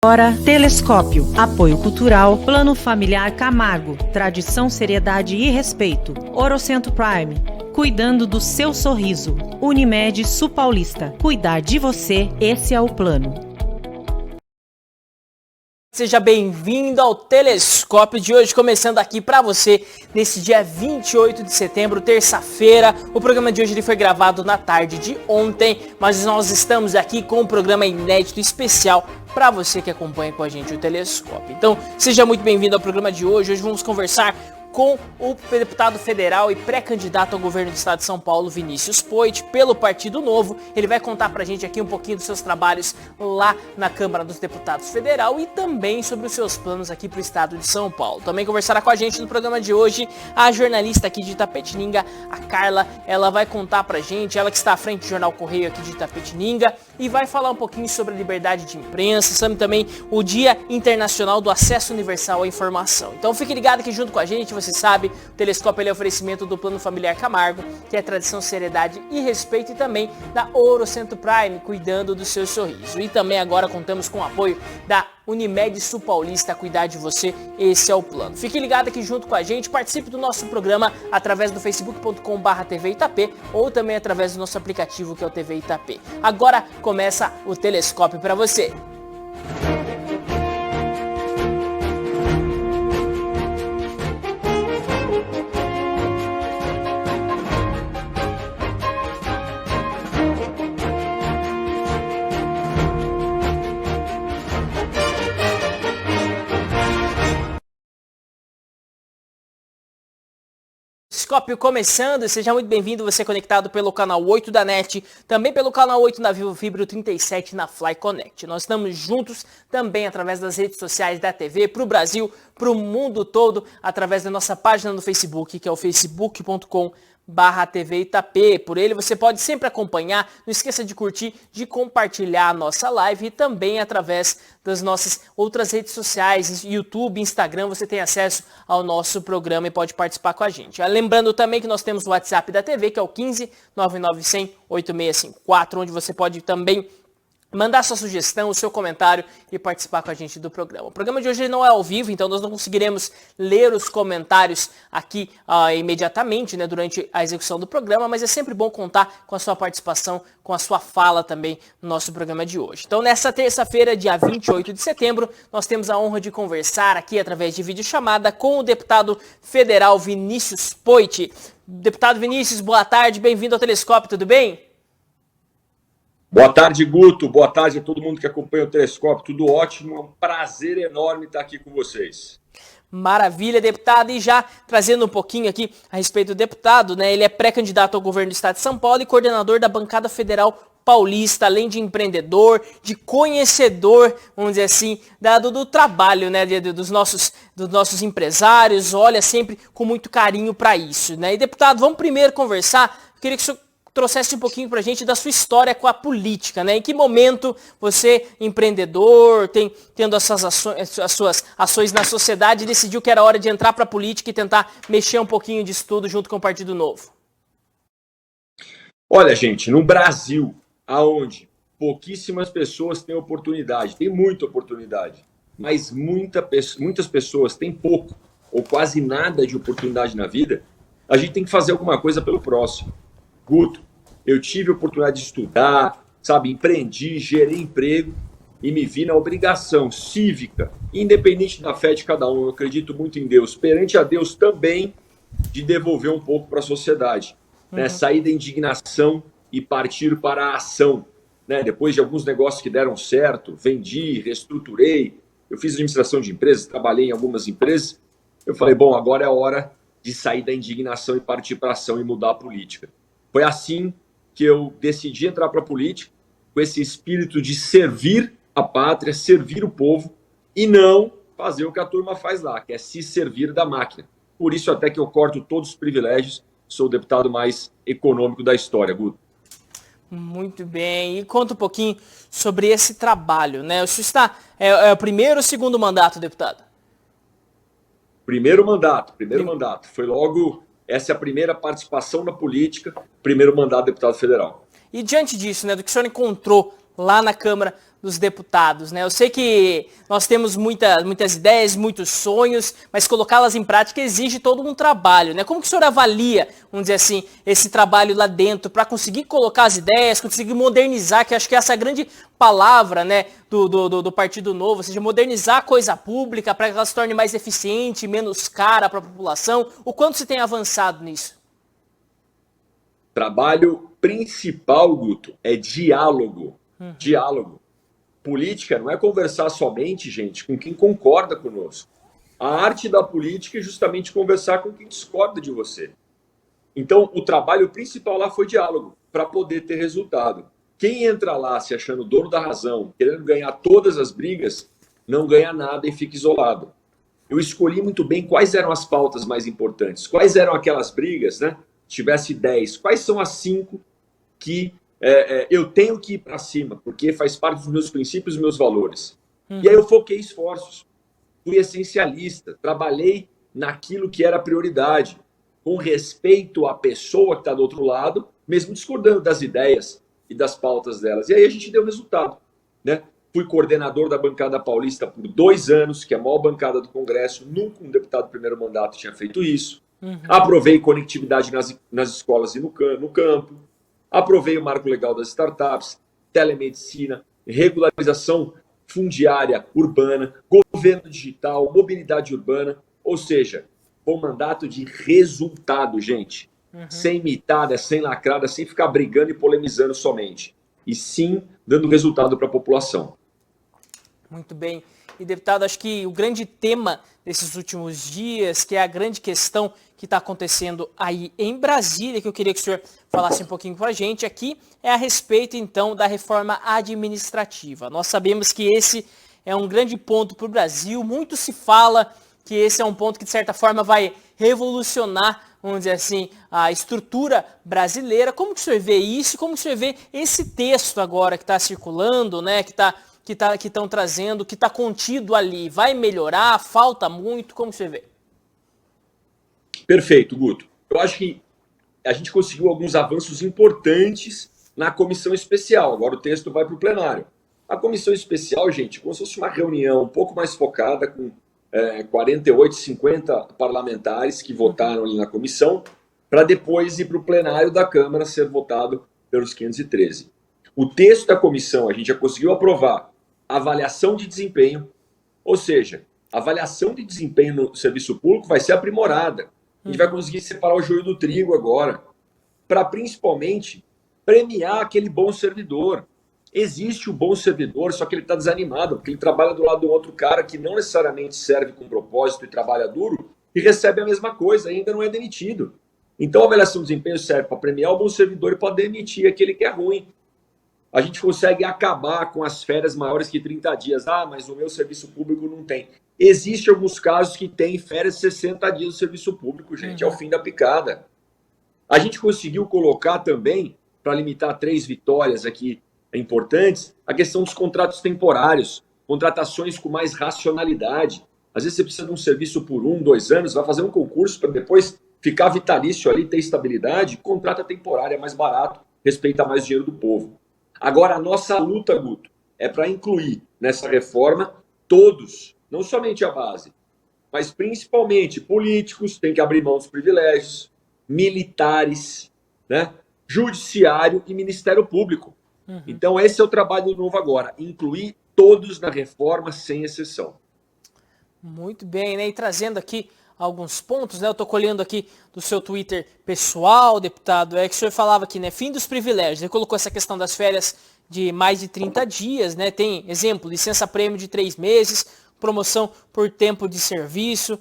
Agora, Telescópio, Apoio Cultural, Plano Familiar Camargo, Tradição, Seriedade e Respeito. Orocentro Prime, cuidando do seu sorriso. Unimed Sul Paulista, cuidar de você, esse é o plano. Seja bem-vindo ao Telescópio de hoje, começando aqui para você nesse dia 28 de setembro, terça-feira. O programa de hoje ele foi gravado na tarde de ontem, mas nós estamos aqui com um programa inédito especial para você que acompanha com a gente o Telescópio. Então, seja muito bem-vindo ao programa de hoje. Hoje vamos conversar com o deputado federal e pré-candidato ao governo do estado de São Paulo, Vinícius Poit, pelo Partido Novo. Ele vai contar pra gente aqui um pouquinho dos seus trabalhos lá na Câmara dos Deputados Federal e também sobre os seus planos aqui pro estado de São Paulo. Também conversará com a gente no programa de hoje a jornalista aqui de Itapetininga, a Carla. Ela vai contar pra gente, ela que está à frente do Jornal Correio aqui de Itapetininga, e vai falar um pouquinho sobre a liberdade de imprensa, sobre também o Dia Internacional do Acesso Universal à Informação. Então fique ligado aqui junto com a gente. Você sabe, o Telescópio é oferecimento do Plano Familiar Camargo, que é tradição, seriedade e respeito, e também da Orocentro Prime, cuidando do seu sorriso. E também agora contamos com o apoio da Unimed Sul Paulista, cuidar de você, esse é o plano. Fique ligado aqui junto com a gente, participe do nosso programa através do facebook.com/TV Itapê ou também através do nosso aplicativo que é o TV Itapê. Agora começa o Telescópio para você. Telescópio começando, seja muito bem-vindo, você conectado pelo canal 8 da NET, também pelo canal 8 na Vivo Fibra 37 na Fly Connect. Nós estamos juntos também através das redes sociais da TV, para o Brasil, para o mundo todo, através da nossa página no Facebook, que é o facebook.com/TV Itapê. Por ele você pode sempre acompanhar, não esqueça de curtir, de compartilhar a nossa live e também através das nossas outras redes sociais, YouTube, Instagram, você tem acesso ao nosso programa e pode participar com a gente. Lembrando também que nós temos o WhatsApp da TV, que é o 15 99100 8654, onde você pode também mandar sua sugestão, o seu comentário e participar com a gente do programa. O programa de hoje não é ao vivo, então nós não conseguiremos ler os comentários aqui imediatamente, né, durante a execução do programa, mas é sempre bom contar com a sua participação, com a sua fala também no nosso programa de hoje. Então, nessa terça-feira, dia 28 de setembro, nós temos a honra de conversar aqui através de videochamada com o deputado federal Vinícius Poit. Deputado Vinícius, boa tarde, bem-vindo ao Telescópio, tudo bem? Boa tarde, Guto. Boa tarde a todo mundo que acompanha o Telescópio. Tudo ótimo. É um prazer enorme estar aqui com vocês. Maravilha, deputado. E já trazendo um pouquinho aqui a respeito do deputado, né? Ele é pré-candidato ao governo do estado de São Paulo e coordenador da bancada federal paulista, além de empreendedor, de conhecedor, vamos dizer assim, do trabalho, né, dos nossos empresários. Olha sempre com muito carinho para isso, né? E, deputado, vamos primeiro conversar. Eu queria que o senhor trouxesse um pouquinho pra gente da sua história com a política, né? Em que momento você, empreendedor, tendo as suas ações na sociedade, decidiu que era hora de entrar pra política e tentar mexer um pouquinho disso tudo junto com o Partido Novo? Olha, gente, no Brasil, aonde pouquíssimas pessoas têm oportunidade, tem muita oportunidade, mas muitas pessoas têm pouco ou quase nada de oportunidade na vida, a gente tem que fazer alguma coisa pelo próximo. Guto, eu tive a oportunidade de estudar, sabe, empreendi, gerei emprego e me vi na obrigação cívica, independente da fé de cada um, eu acredito muito em Deus, perante a Deus também, de devolver um pouco para a sociedade, né? Sair da indignação e partir para a ação, né? Depois de alguns negócios que deram certo, vendi, reestruturei, eu fiz administração de empresas, trabalhei em algumas empresas, eu falei, bom, agora é a hora de sair da indignação e partir para a ação e mudar a política. Foi assim que eu decidi entrar para a política, com esse espírito de servir a pátria, servir o povo e não fazer o que a turma faz lá, que é se servir da máquina. Por isso até que eu corto todos os privilégios, sou o deputado mais econômico da história, Guto. Muito bem. E conta um pouquinho sobre esse trabalho, né? O senhor está... É o primeiro ou segundo mandato, deputado? Primeiro mandato. Foi logo... Essa é a primeira participação na política, primeiro mandato de deputado federal. E diante disso, né, do que o senhor encontrou lá na Câmara dos deputados, né? Eu sei que nós temos muitas ideias, muitos sonhos, mas colocá-las em prática exige todo um trabalho, né? Como que o senhor avalia, vamos dizer assim, esse trabalho lá dentro para conseguir colocar as ideias, conseguir modernizar, que acho que essa é a grande palavra, né, do Partido Novo, ou seja, modernizar a coisa pública para que ela se torne mais eficiente, menos cara para a população. O quanto se tem avançado nisso? Trabalho principal, Guto, é diálogo. Diálogo. Política não é conversar somente, gente, com quem concorda conosco. A arte da política é justamente conversar com quem discorda de você. Então, o trabalho principal lá foi diálogo, para poder ter resultado. Quem entra lá se achando dono da razão, querendo ganhar todas as brigas, não ganha nada e fica isolado. Eu escolhi muito bem quais eram as pautas mais importantes, quais eram aquelas brigas, né? Se tivesse 10, quais são as 5 que eu tenho que ir para cima, porque faz parte dos meus princípios e meus valores. E aí eu foquei esforços, fui essencialista, trabalhei naquilo que era prioridade, com respeito à pessoa que está do outro lado, mesmo discordando das ideias e das pautas delas. E aí a gente deu resultado, né? Fui coordenador da bancada paulista por 2 anos, que é a maior bancada do Congresso, nunca um deputado do primeiro mandato tinha feito isso. Aprovei conectividade nas escolas e no campo. Aprovei o marco legal das startups, telemedicina, regularização fundiária urbana, governo digital, mobilidade urbana. Ou seja, foi um mandato de resultado, gente. Sem mitada, sem lacrada, sem ficar brigando e polemizando somente. E sim, dando resultado para a população. Muito bem. E, deputado, acho que o grande tema desses últimos dias, que é a grande questão que está acontecendo aí em Brasília, que eu queria que o senhor falasse um pouquinho para a gente aqui, é a respeito, então, da reforma administrativa. Nós sabemos que esse é um grande ponto para o Brasil, muito se fala que esse é um ponto que, de certa forma, vai revolucionar, vamos dizer assim, a estrutura brasileira. Como que o senhor vê isso? Como que o senhor vê esse texto agora que está circulando, né, que estão trazendo, que está contido ali? Vai melhorar? Falta muito? Como você vê? Perfeito, Guto. Eu acho que a gente conseguiu alguns avanços importantes na comissão especial. Agora o texto vai para o plenário. A comissão especial, gente, como se fosse uma reunião um pouco mais focada, com 48, 50 parlamentares que votaram ali na comissão, para depois ir para o plenário da Câmara ser votado pelos 513. O texto da comissão, a gente já conseguiu aprovar avaliação de desempenho, ou seja, a avaliação de desempenho no serviço público vai ser aprimorada. A gente vai conseguir separar o joio do trigo agora, para principalmente premiar aquele bom servidor. Existe o bom servidor, só que ele está desanimado, porque ele trabalha do lado do outro cara que não necessariamente serve com propósito e trabalha duro e recebe a mesma coisa, ainda não é demitido. Então a avaliação de desempenho serve para premiar o bom servidor e para demitir aquele que é ruim. A gente consegue acabar com as férias maiores que 30 dias. Ah, mas o meu serviço público não tem. Existem alguns casos que tem férias de 60 dias do serviço público, gente. É o fim da picada. A gente conseguiu colocar também, para limitar 3 vitórias aqui importantes, a questão dos contratos temporários, contratações com mais racionalidade. Às vezes você precisa de um serviço por 1, 2 anos, vai fazer um concurso para depois ficar vitalício ali, ter estabilidade, contrata temporário, é mais barato, respeita mais o dinheiro do povo. Agora, a nossa luta, Guto, é para incluir nessa reforma todos, não somente a base, mas principalmente políticos, tem que abrir mão dos privilégios, militares, né? Judiciário e Ministério Público. Então, esse é o trabalho do Novo agora, incluir todos na reforma, sem exceção. Muito bem, né? E trazendo aqui alguns pontos, né? Eu estou colhendo aqui do seu Twitter pessoal, deputado, que o senhor falava aqui, né? Fim dos privilégios. Ele colocou essa questão das férias de mais de 30 dias, né? Tem, exemplo, licença-prêmio de 3 meses, promoção por tempo de serviço,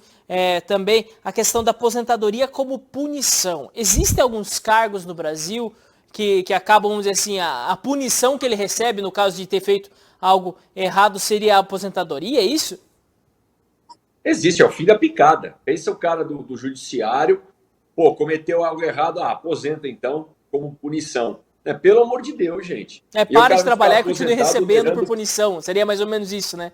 também a questão da aposentadoria como punição. Existem alguns cargos no Brasil que acabam, vamos dizer assim, a punição que ele recebe no caso de ter feito algo errado seria a aposentadoria, é isso? Existe, é o fim da picada. Esse é o cara do judiciário, cometeu algo errado, aposenta então, como punição. Pelo amor de Deus, gente. Para de trabalhar e continue recebendo por punição. Seria mais ou menos isso, né?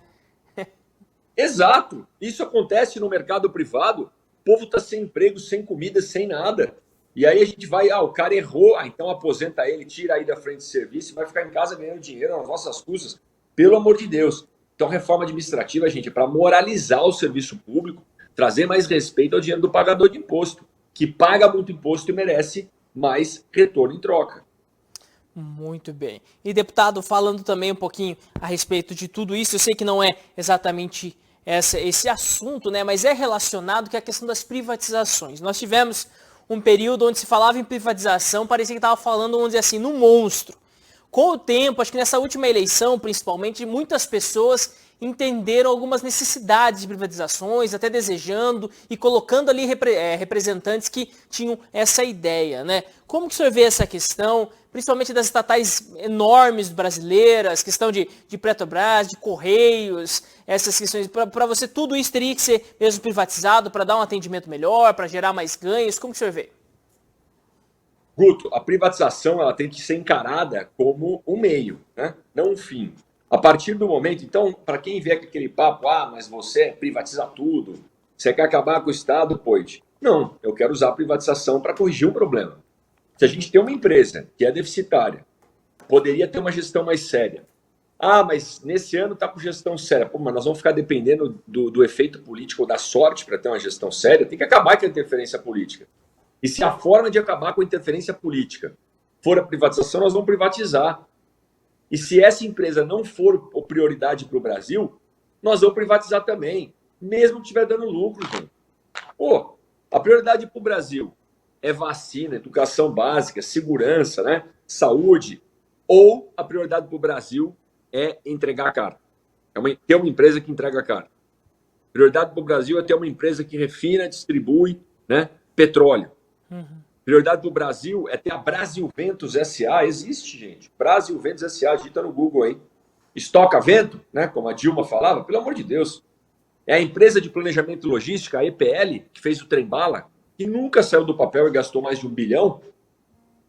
Exato. Isso acontece no mercado privado. O povo está sem emprego, sem comida, sem nada. E aí a gente vai, o cara errou, então aposenta ele, tira aí da frente de serviço e vai ficar em casa ganhando dinheiro nas nossas custas. Pelo amor de Deus. Então, reforma administrativa, gente, é para moralizar o serviço público, trazer mais respeito ao dinheiro do pagador de imposto, que paga muito imposto e merece mais retorno em troca. Muito bem. E, deputado, falando também um pouquinho a respeito de tudo isso, eu sei que não é exatamente esse assunto, né, mas é relacionado com a questão das privatizações. Nós tivemos um período onde se falava em privatização, parecia que estava falando, vamos dizer assim, num monstro. Com o tempo, acho que nessa última eleição, principalmente, muitas pessoas entenderam algumas necessidades de privatizações, até desejando e colocando ali representantes que tinham essa ideia, né? Como que o senhor vê essa questão, principalmente das estatais enormes brasileiras, questão de Petrobras, de Correios, essas questões, para você tudo isso teria que ser mesmo privatizado para dar um atendimento melhor, para gerar mais ganhos, como que o senhor vê? Guto, a privatização ela tem que ser encarada como um meio, né? Não um fim. A partir do momento, então, para quem vier com aquele papo, mas você privatiza tudo, você quer acabar com o Estado, pois. Não, eu quero usar a privatização para corrigir um problema. Se a gente tem uma empresa que é deficitária, poderia ter uma gestão mais séria. Mas nesse ano está com gestão séria. Mas nós vamos ficar dependendo do efeito político ou da sorte para ter uma gestão séria? Tem que acabar com a interferência política. E se a forma de acabar com a interferência política for a privatização, nós vamos privatizar. E se essa empresa não for prioridade para o Brasil, nós vamos privatizar também, mesmo que estiver dando lucro, gente. A prioridade para o Brasil é vacina, educação básica, segurança, né? Saúde, ou a prioridade para o Brasil é entregar a carta. Ter uma empresa que entrega a carta. A prioridade para o Brasil é ter uma empresa que refina, distribui, né, petróleo. Prioridade do Brasil é ter a Brasil Ventos S.A. Existe, gente. Brasil Ventos S.A. Digita no Google aí. Estoca vento, né? Como a Dilma falava. Pelo amor de Deus. É a empresa de planejamento e logística, a EPL, que fez o trem-bala, que nunca saiu do papel e gastou mais de 1 bilhão.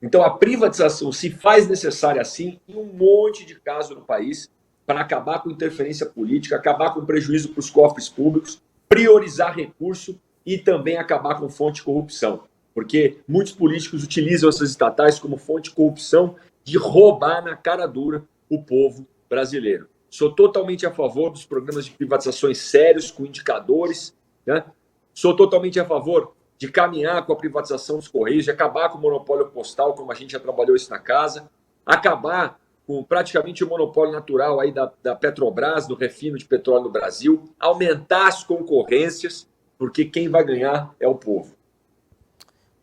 Então, a privatização se faz necessária, assim, em um monte de casos no país, para acabar com interferência política, acabar com prejuízo para os cofres públicos, priorizar recurso e também acabar com fonte de corrupção. Porque muitos políticos utilizam essas estatais como fonte de corrupção, de roubar na cara dura o povo brasileiro. Sou totalmente a favor dos programas de privatizações sérios, com indicadores, né? Sou totalmente a favor de caminhar com a privatização dos Correios, de acabar com o monopólio postal, como a gente já trabalhou isso na casa, acabar com praticamente o monopólio natural aí da Petrobras, do refino de petróleo no Brasil, aumentar as concorrências, porque quem vai ganhar é o povo.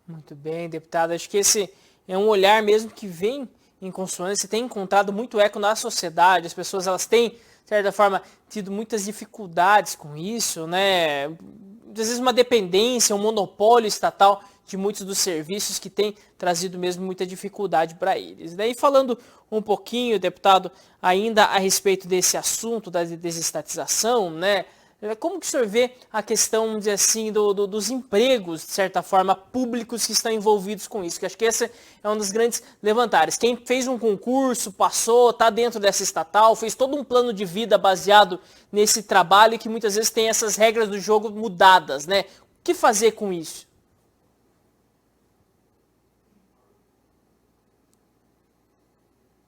Muito bem, deputado. Acho que esse é um olhar mesmo que vem em consonância, tem encontrado muito eco na sociedade. As pessoas elas têm, de certa forma, tido muitas dificuldades com isso, né? Às vezes uma dependência, um monopólio estatal de muitos dos serviços que tem trazido mesmo muita dificuldade para eles. Daí falando um pouquinho, deputado, ainda a respeito desse assunto da desestatização, né? Como que o senhor vê a questão, vamos dizer assim, dos empregos, de certa forma, públicos que estão envolvidos com isso? Que acho que esse é um dos grandes levantares. Quem fez um concurso, passou, está dentro dessa estatal, fez todo um plano de vida baseado nesse trabalho e que muitas vezes tem essas regras do jogo mudadas, né? O que fazer com isso?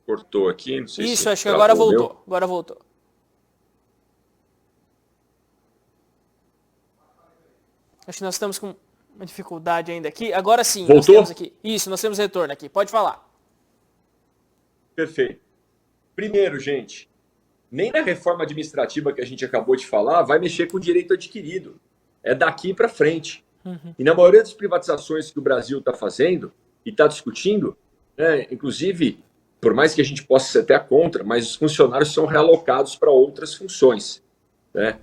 Cortou aqui, não sei se... Isso, acho que agora voltou. Agora voltou. Acho que nós estamos com uma dificuldade ainda aqui. Agora sim, voltou? Nós temos aqui. Isso, nós temos retorno aqui. Pode falar. Perfeito. Primeiro, gente, nem na reforma administrativa que a gente acabou de falar vai mexer com o direito adquirido. É daqui para frente. E na maioria das privatizações que o Brasil está fazendo e está discutindo, né, inclusive, por mais que a gente possa ser até contra, mas os funcionários são realocados para outras funções, né?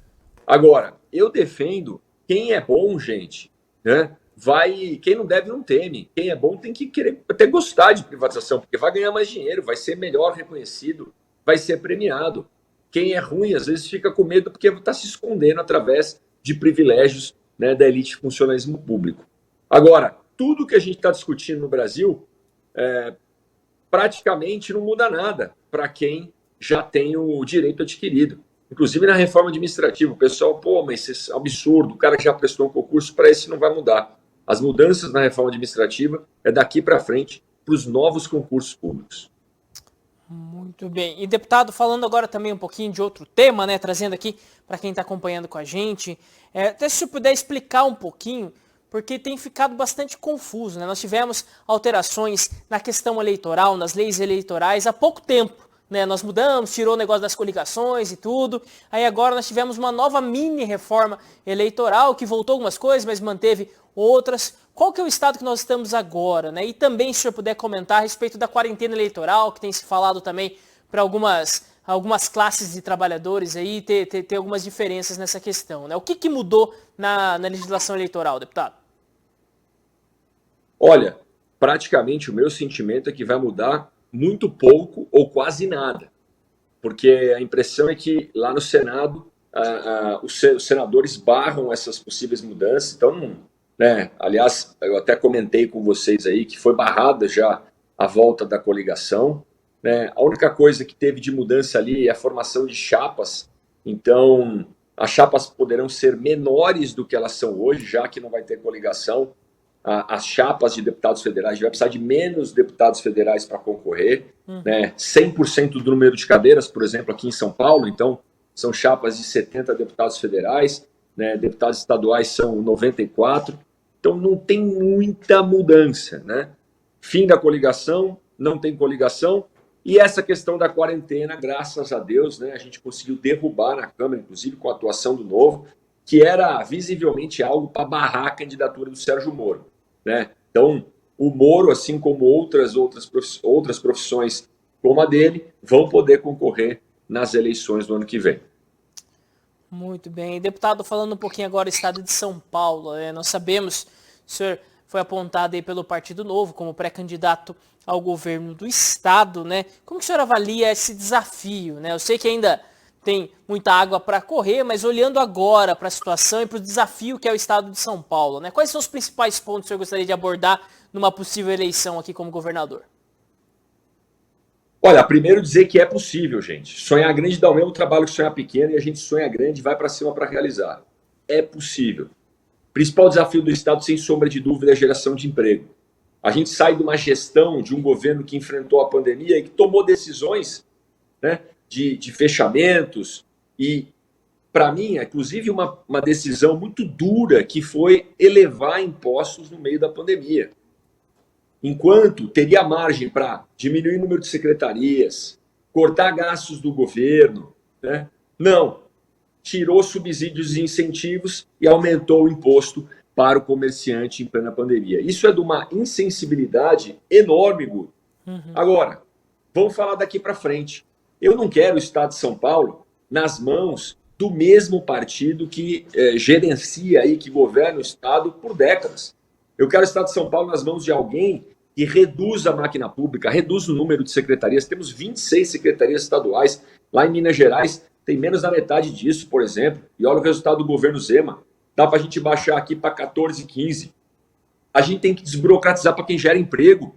Agora, eu defendo quem é bom, gente, né? Quem não deve não teme. Quem é bom tem que querer até gostar de privatização, porque vai ganhar mais dinheiro, vai ser melhor reconhecido, vai ser premiado. Quem é ruim, às vezes, fica com medo porque está se escondendo através de privilégios, né, da elite de funcionalismo público. Agora, tudo que a gente está discutindo no Brasil praticamente não muda nada para quem já tem o direito adquirido. Inclusive na reforma administrativa, o pessoal, mas isso é absurdo, o cara que já prestou um concurso, para esse não vai mudar. As mudanças na reforma administrativa é daqui para frente para os novos concursos públicos. Muito bem. E deputado, falando agora também um pouquinho de outro tema, né, trazendo aqui para quem está acompanhando com a gente, até se você puder explicar um pouquinho, porque tem ficado bastante confuso, né? Nós tivemos alterações na questão eleitoral, nas leis eleitorais há pouco tempo, né? Nós mudamos, tirou o negócio das coligações e tudo, aí agora nós tivemos uma nova mini reforma eleitoral que voltou algumas coisas, mas manteve outras. Qual que é o estado que nós estamos agora, né? E também, se o senhor puder comentar a respeito da quarentena eleitoral, que tem se falado também para algumas classes de trabalhadores aí, ter algumas diferenças nessa questão, né? O que mudou na legislação eleitoral, deputado? Olha, praticamente o meu sentimento é que vai mudar muito pouco ou quase nada, porque a impressão é que lá no Senado os senadores barram essas possíveis mudanças, então, né, aliás, eu até comentei com vocês aí que foi barrada já a volta da coligação, né? A única coisa que teve de mudança ali é a formação de chapas, então as chapas poderão ser menores do que elas são hoje, já que não vai ter coligação. As chapas de deputados federais, vai precisar de menos deputados federais para concorrer, né? 100% do número de cadeiras, por exemplo, aqui em São Paulo, então são chapas de 70 deputados federais, né? Deputados estaduais são 94, então não tem muita mudança, né? Fim da coligação, não tem coligação, e essa questão da quarentena, graças a Deus, né, a gente conseguiu derrubar na Câmara, inclusive com a atuação do Novo, que era visivelmente algo para barrar a candidatura do Sérgio Moro, né? Então, o Moro, assim como outras profissões como a dele, vão poder concorrer nas eleições do ano que vem. Muito bem. Deputado, falando um pouquinho agora do estado de São Paulo, nós sabemos, o senhor foi apontado aí pelo Partido Novo como pré-candidato ao governo do estado, né? Como que o senhor avalia esse desafio, né? Eu sei que ainda tem muita água para correr, mas olhando agora para a situação e para o desafio que é o estado de São Paulo, né? Quais são os principais pontos que o senhor gostaria de abordar numa possível eleição aqui como governador? Olha, primeiro dizer que é possível, gente. Sonhar grande dá o mesmo trabalho que sonhar pequeno, e a gente sonha grande e vai para cima para realizar. É possível. O principal desafio do estado, sem sombra de dúvida, é a geração de emprego. A gente sai de uma gestão de um governo que enfrentou a pandemia e que tomou decisões, né, de fechamentos e, para mim, inclusive uma decisão muito dura, que foi elevar impostos no meio da pandemia. Enquanto teria margem para diminuir o número de secretarias, cortar gastos do governo, né? Não, tirou subsídios e incentivos e aumentou o imposto para o comerciante em plena pandemia. Isso é de uma insensibilidade enorme, Gu. Agora, vamos falar daqui para frente. Eu não quero o estado de São Paulo nas mãos do mesmo partido que gerencia aí, que governa o estado por décadas. Eu quero o estado de São Paulo nas mãos de alguém que reduz a máquina pública, reduz o número de secretarias. Temos 26 secretarias estaduais. Lá em Minas Gerais tem menos da metade disso, por exemplo. E olha o resultado do governo Zema. Dá para a gente baixar aqui para 14, 15. A gente tem que desburocratizar para quem gera emprego,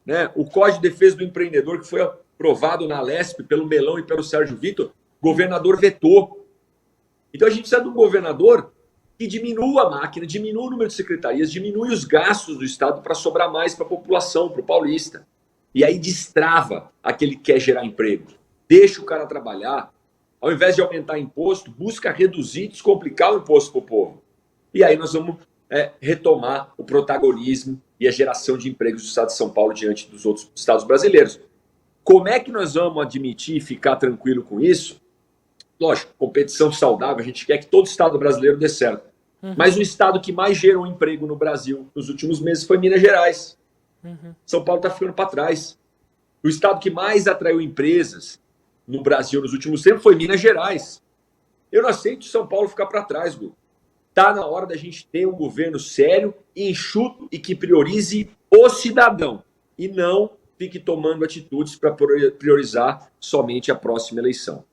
né? O Código de Defesa do Empreendedor, que foi aprovado na Lesp pelo Melão e pelo Sérgio Vitor, o governador vetou. Então a gente precisa de um governador que diminua a máquina, diminua o número de secretarias, diminui os gastos do estado para sobrar mais para a população, para o paulista. E aí destrava aquele que quer gerar emprego. Deixa o cara trabalhar. Ao invés de aumentar imposto, busca reduzir, descomplicar o imposto para o povo. E aí nós vamos retomar o protagonismo e a geração de empregos do estado de São Paulo diante dos outros estados brasileiros. Como é que nós vamos admitir e ficar tranquilo com isso? Lógico, competição saudável, a gente quer que todo estado brasileiro dê certo. Mas o estado que mais gerou emprego no Brasil nos últimos meses foi Minas Gerais. São Paulo está ficando para trás. O estado que mais atraiu empresas no Brasil nos últimos tempos foi Minas Gerais. Eu não aceito São Paulo ficar para trás, Gu. Está na hora da gente ter um governo sério, enxuto e que priorize o cidadão e não fique tomando atitudes para priorizar somente a próxima eleição.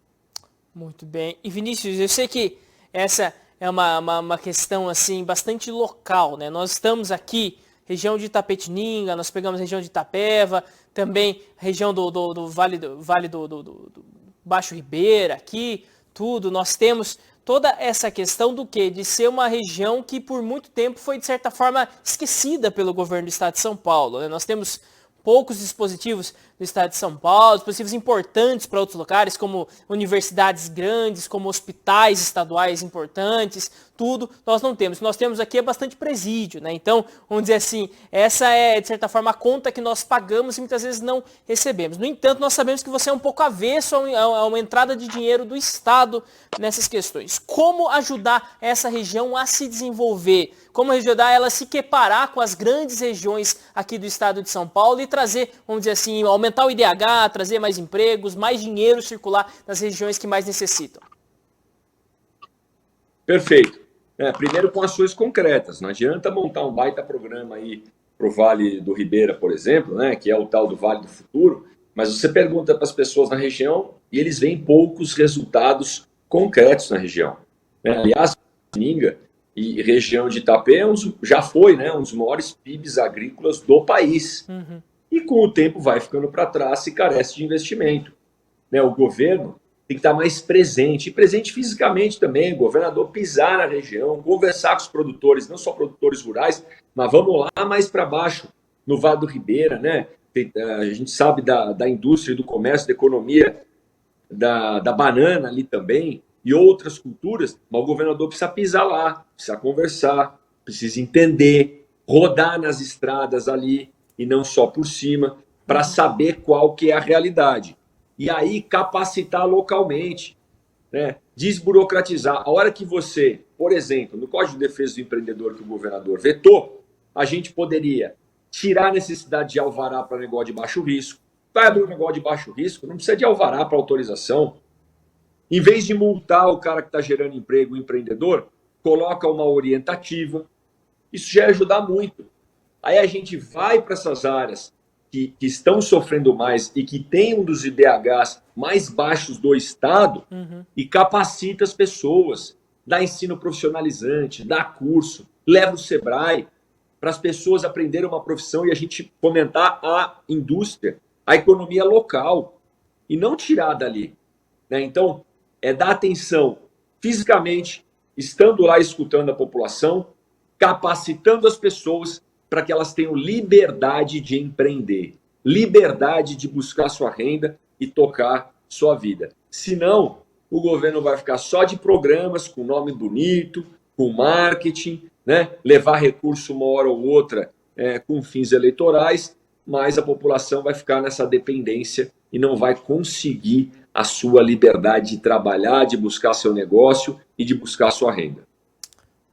Muito bem. E Vinícius, eu sei que essa é uma questão assim bastante local, né? Nós estamos aqui, região de Itapetininga, nós pegamos a região de Itapeva, também região do Vale do Baixo Ribeira, aqui, tudo. Nós temos toda essa questão do quê? De ser uma região que por muito tempo foi, de certa forma, esquecida pelo governo do estado de São Paulo, né? Nós temos poucos dispositivos do estado de São Paulo, dispositivos importantes para outros locais, como universidades grandes, como hospitais estaduais importantes, tudo nós não temos. O que nós temos aqui é bastante presídio, né? Então, vamos dizer assim, essa é, de certa forma, a conta que nós pagamos e muitas vezes não recebemos. No entanto, nós sabemos que você é um pouco avesso a uma entrada de dinheiro do Estado nessas questões. Como ajudar essa região a se desenvolver? Como ajudar ela a se equiparar com as grandes regiões aqui do estado de São Paulo e trazer, vamos dizer assim, aumentar o IDH, trazer mais empregos, mais dinheiro circular nas regiões que mais necessitam? Perfeito. Primeiro com ações concretas. Não adianta montar um baita programa aí para o Vale do Ribeira, por exemplo, né, que é o tal do Vale do Futuro, mas você pergunta para as pessoas na região e eles veem poucos resultados concretos na região. Aliás, Ninga e região de Itapé já foi, né, um dos maiores PIBs agrícolas do país. Uhum. E com o tempo vai ficando para trás e carece de investimento. O governo tem que estar mais presente, e presente fisicamente também, o governador pisar na região, conversar com os produtores, não só produtores rurais, mas vamos lá mais para baixo, no Vale do Ribeira, né? A gente sabe da indústria, do comércio, da economia, da banana ali também, e outras culturas, mas o governador precisa pisar lá, precisa conversar, precisa entender, rodar nas estradas ali, e não só por cima, para saber qual que é a realidade. E aí capacitar localmente, né? Desburocratizar. A hora que você, por exemplo, no Código de Defesa do Empreendedor que o governador vetou, a gente poderia tirar a necessidade de alvará para negócio de baixo risco. Vai abrir um negócio de baixo risco, não precisa de alvará para autorização. Em vez de multar o cara que está gerando emprego, o empreendedor, coloca uma orientativa. Isso já ia ajudar muito. Aí a gente vai para essas áreas que estão sofrendo mais e que tem um dos IDHs mais baixos do Estado, uhum, e capacita as pessoas, dá ensino profissionalizante, dá curso, leva o Sebrae para as pessoas aprenderem uma profissão e a gente fomentar a indústria, a economia local e não tirar dali. Então, dar atenção fisicamente, estando lá escutando a população, capacitando as pessoas para que elas tenham liberdade de empreender, liberdade de buscar sua renda e tocar sua vida. Senão, o governo vai ficar só de programas com nome bonito, com marketing, né? Levar recurso uma hora ou outra com fins eleitorais, mas a população vai ficar nessa dependência e não vai conseguir a sua liberdade de trabalhar, de buscar seu negócio e de buscar sua renda.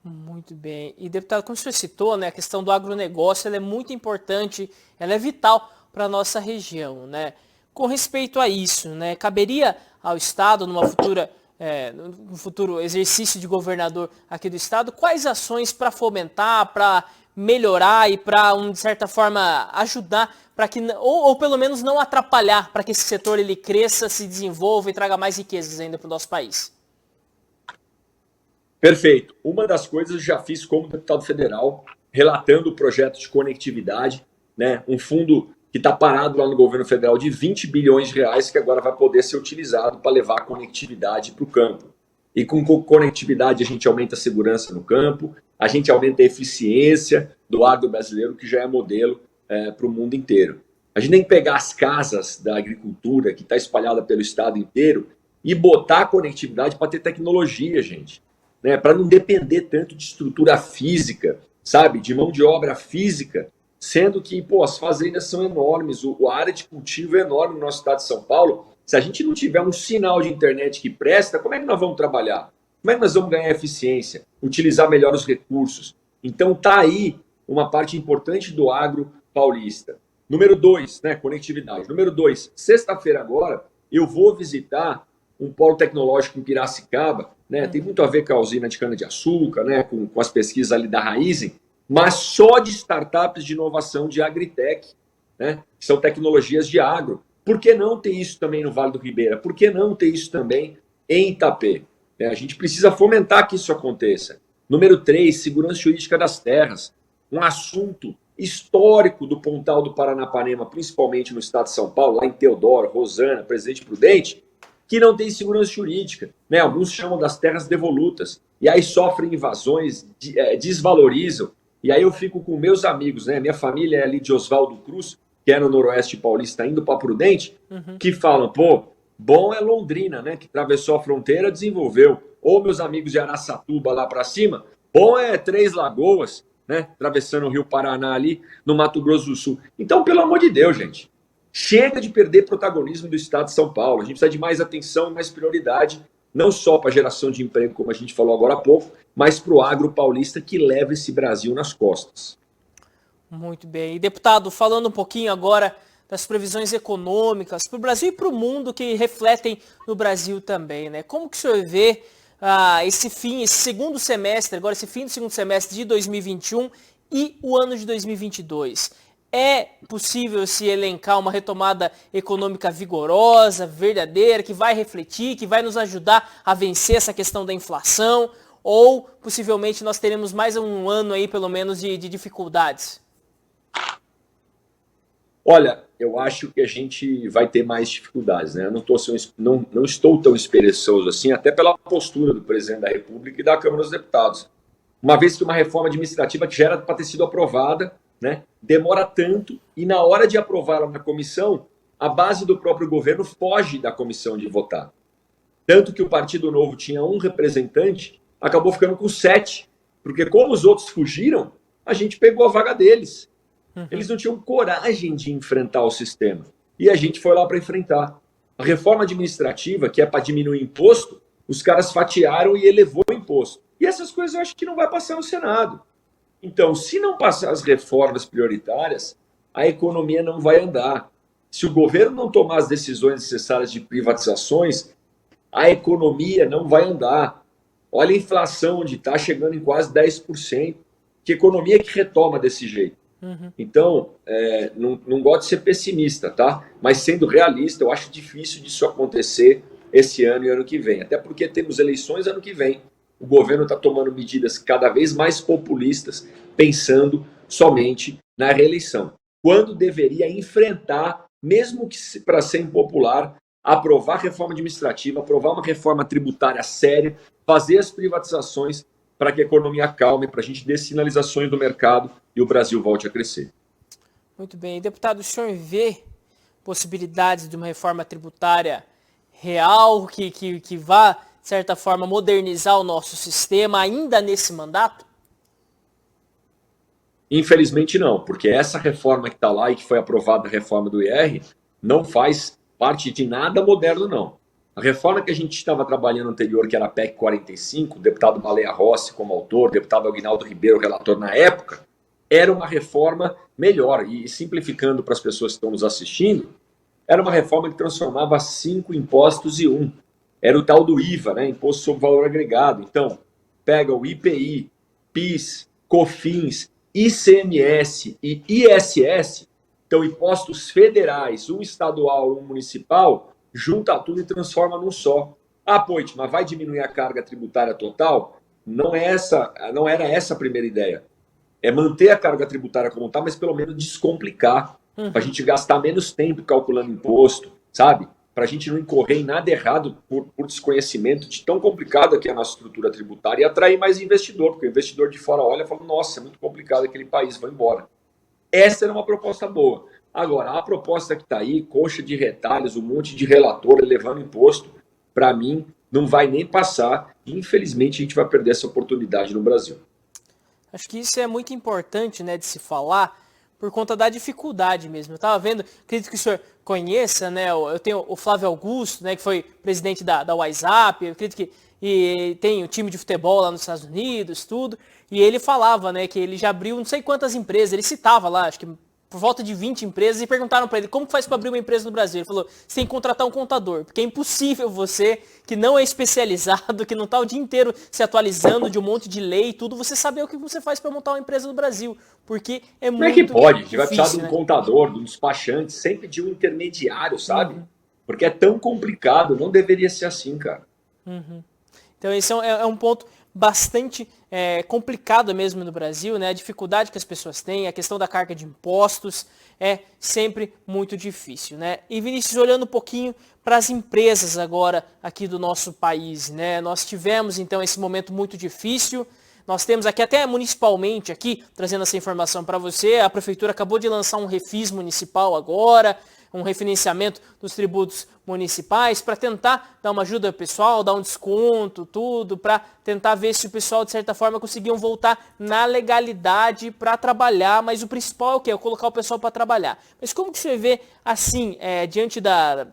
Muito bem. E, deputado, como o senhor citou, né, a questão do agronegócio ela é muito importante, ela é vital para a nossa região, né? Com respeito a isso, né, caberia ao Estado, no futuro exercício de governador aqui do Estado, quais ações para fomentar, para melhorar e para, de certa forma, ajudar, para que, ou pelo menos não atrapalhar, para que esse setor ele cresça, se desenvolva e traga mais riquezas ainda para o nosso país? Perfeito. Uma das coisas eu já fiz como deputado federal, relatando o projeto de conectividade, né? Um fundo que está parado lá no governo federal de 20 bilhões de reais, que agora vai poder ser utilizado para levar a conectividade para o campo. E com conectividade a gente aumenta a segurança no campo, a gente aumenta a eficiência do agro brasileiro, que já é modelo para o mundo inteiro. A gente tem que pegar as casas da agricultura, que está espalhada pelo estado inteiro, e botar a conectividade para ter tecnologia, gente. Né, para não depender tanto de estrutura física, sabe, de mão de obra física, sendo que as fazendas são enormes, a área de cultivo é enorme no nosso estado de São Paulo. Se a gente não tiver um sinal de internet que presta, como é que nós vamos trabalhar? Como é que nós vamos ganhar eficiência? Utilizar melhor os recursos? Então tá aí uma parte importante do agro paulista. Número 2, né, conectividade. Número 2, sexta-feira agora eu vou visitar um polo tecnológico em Piracicaba, né? Tem muito a ver com a usina de cana-de-açúcar, né? com as pesquisas ali da Raizen, mas só de startups de inovação de agritech, né? Que são tecnologias de agro. Por que não ter isso também no Vale do Ribeira? Por que não ter isso também em Itapé? A gente precisa fomentar que isso aconteça. Número 3, segurança jurídica das terras. Um assunto histórico do Pontal do Paranapanema, principalmente no estado de São Paulo, lá em Teodoro, Rosana, Presidente Prudente, que não tem segurança jurídica, né? Alguns chamam das terras devolutas, e aí sofrem invasões, desvalorizam, e aí eu fico com meus amigos, né? Minha família é ali de Oswaldo Cruz, que é no Noroeste Paulista, indo para Prudente, que falam, pô, bom é Londrina, né, que atravessou a fronteira, desenvolveu. Ou meus amigos de Araçatuba lá para cima, bom é Três Lagoas, né, atravessando o Rio Paraná ali, no Mato Grosso do Sul. Então, pelo amor de Deus, gente, chega de perder protagonismo do Estado de São Paulo. A gente precisa de mais atenção e mais prioridade, não só para a geração de emprego, como a gente falou agora há pouco, mas para o agro paulista que leva esse Brasil nas costas. Muito bem. E, deputado, falando um pouquinho agora das previsões econômicas para o Brasil e para o mundo que refletem no Brasil também, né? Como que o senhor vê esse segundo semestre, agora esse fim do segundo semestre de 2021 e o ano de 2022? É possível se elencar uma retomada econômica vigorosa, verdadeira, que vai refletir, que vai nos ajudar a vencer essa questão da inflação? Ou possivelmente nós teremos mais um ano aí, pelo menos, de dificuldades? Olha, eu acho que a gente vai ter mais dificuldades, né? Eu não estou tão esperançoso assim, até pela postura do presidente da República e da Câmara dos Deputados. Uma vez que uma reforma administrativa que já era para ter sido aprovada, né, demora tanto e na hora de aprová-la na comissão, a base do próprio governo foge da comissão de votar. Tanto que o Partido Novo tinha um representante, acabou ficando com 7, porque como os outros fugiram, a gente pegou a vaga deles. Eles não tinham coragem de enfrentar o sistema. E a gente foi lá para enfrentar. A reforma administrativa, que é para diminuir imposto, os caras fatiaram e elevou o imposto. E essas coisas eu acho que não vai passar no Senado. Então, se não passar as reformas prioritárias, a economia não vai andar. Se o governo não tomar as decisões necessárias de privatizações, a economia não vai andar. Olha a inflação, onde está chegando em quase 10%. Que economia que retoma desse jeito? Então, não gosto de ser pessimista, tá? Mas sendo realista, eu acho difícil disso acontecer esse ano e ano que vem. Até porque temos eleições ano que vem. O governo está tomando medidas cada vez mais populistas, pensando somente na reeleição. Quando deveria enfrentar, mesmo que para ser impopular, aprovar reforma administrativa, aprovar uma reforma tributária séria, fazer as privatizações para que a economia acalme, para a gente dê sinalizações do mercado e o Brasil volte a crescer. Muito bem. Deputado, o senhor vê possibilidades de uma reforma tributária real que vá, de certa forma, modernizar o nosso sistema ainda nesse mandato? Infelizmente não, porque essa reforma que está lá e que foi aprovada, a reforma do IR, não faz parte de nada moderno, não. A reforma que a gente estava trabalhando anterior, que era a PEC 45, o deputado Baleia Rossi como autor, o deputado Aguinaldo Ribeiro relator na época, era uma reforma melhor. E simplificando para as pessoas que estão nos assistindo, era uma reforma que transformava 5 impostos em um. Era o tal do IVA, né? Imposto sobre Valor Agregado. Então, pega o IPI, PIS, COFINS, ICMS e ISS, então impostos federais, um estadual, um municipal, junta tudo e transforma num só. Ah, Poit, mas vai diminuir a carga tributária total? Não era essa a primeira ideia. É manter a carga tributária como está, mas pelo menos descomplicar, para a gente gastar menos tempo calculando imposto, sabe? Para a gente não incorrer em nada errado por desconhecimento de tão complicada que é a nossa estrutura tributária e atrair mais investidor, porque o investidor de fora olha e fala, nossa, é muito complicado aquele país, vou embora. Essa era uma proposta boa. Agora, a proposta que está aí, coxa de retalhos, um monte de relator elevando imposto, para mim, não vai nem passar. E, infelizmente, a gente vai perder essa oportunidade no Brasil. Acho que isso é muito importante, né, de se falar, por conta da dificuldade mesmo. Eu estava vendo, acredito que o senhor conheça, né, eu tenho o Flávio Augusto, né, que foi presidente da WhatsApp, eu acredito que e tem o time de futebol lá nos Estados Unidos, tudo, e ele falava, né, que ele já abriu não sei quantas empresas, ele citava lá, acho que por volta de 20 empresas, e perguntaram para ele como que faz para abrir uma empresa no Brasil. Ele falou, você tem que contratar um contador, porque é impossível você, que não é especializado, que não está o dia inteiro se atualizando de um monte de lei e tudo, você saber o que você faz para montar uma empresa no Brasil, porque é muito difícil. Como é que pode? A gente vai precisar de um contador, de um despachante, sempre de um intermediário, sabe? Porque é tão complicado, não deveria ser assim, cara. Então esse é um ponto bastante complicado mesmo no Brasil, né? A dificuldade que as pessoas têm, a questão da carga de impostos é sempre muito difícil, né? E Vinícius, olhando um pouquinho para as empresas agora aqui do nosso país, né? Nós tivemos então esse momento muito difícil Nós temos aqui até municipalmente, aqui, trazendo essa informação para você, a prefeitura acabou de lançar um refis municipal agora, um refinanciamento dos tributos municipais para tentar dar uma ajuda ao pessoal, dar um desconto, tudo, para tentar ver se o pessoal, de certa forma, conseguiam voltar na legalidade para trabalhar, mas o principal é o quê? É colocar o pessoal para trabalhar. Mas como que você vê, assim, diante da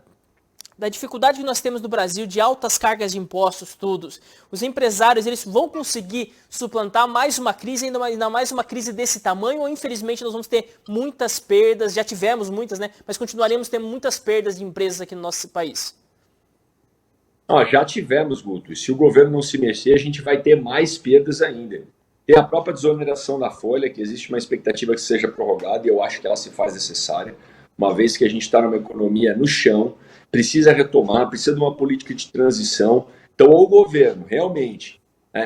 dificuldade que nós temos no Brasil de altas cargas de impostos, todos, os empresários, eles vão conseguir suplantar mais uma crise, ainda mais uma crise desse tamanho, ou infelizmente nós vamos ter muitas perdas, já tivemos muitas, né? Mas continuaremos tendo muitas perdas de empresas aqui no nosso país. Já tivemos, Guto, e se o governo não se mexer, a gente vai ter mais perdas ainda. Tem a própria desoneração da folha, que existe uma expectativa que seja prorrogada, e eu acho que ela se faz necessária, uma vez que a gente está numa economia no chão, precisa retomar, precisa de uma política de transição. Então, o governo realmente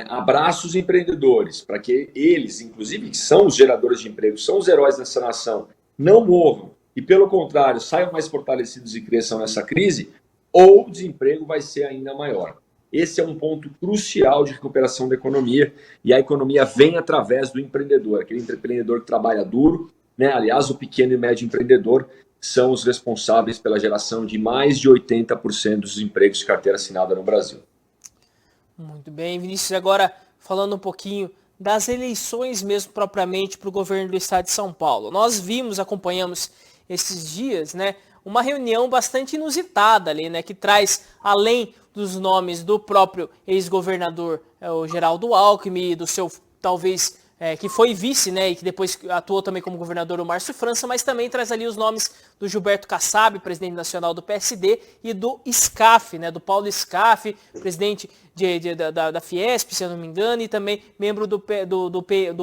abraça os empreendedores para que eles, inclusive, que são os geradores de emprego, são os heróis dessa nação, não morram e, pelo contrário, saiam mais fortalecidos e cresçam nessa crise, ou o desemprego vai ser ainda maior. Esse é um ponto crucial de recuperação da economia, e a economia vem através do empreendedor, aquele empreendedor que trabalha duro, né? Aliás, o pequeno e médio empreendedor são os responsáveis pela geração de mais de 80% dos empregos de carteira assinada no Brasil. Muito bem, Vinícius, agora falando um pouquinho das eleições mesmo propriamente para o governo do estado de São Paulo. Nós acompanhamos esses dias, né, uma reunião bastante inusitada ali, né, que traz, além dos nomes do próprio ex-governador, o Geraldo Alckmin, do seu, talvez, que foi vice, né, e que depois atuou também como governador, o Márcio França, mas também traz ali os nomes do Gilberto Kassab, presidente nacional do PSD, e do SCAF, né, do Paulo SCAF, presidente da Fiesp, se eu não me engano, e também membro do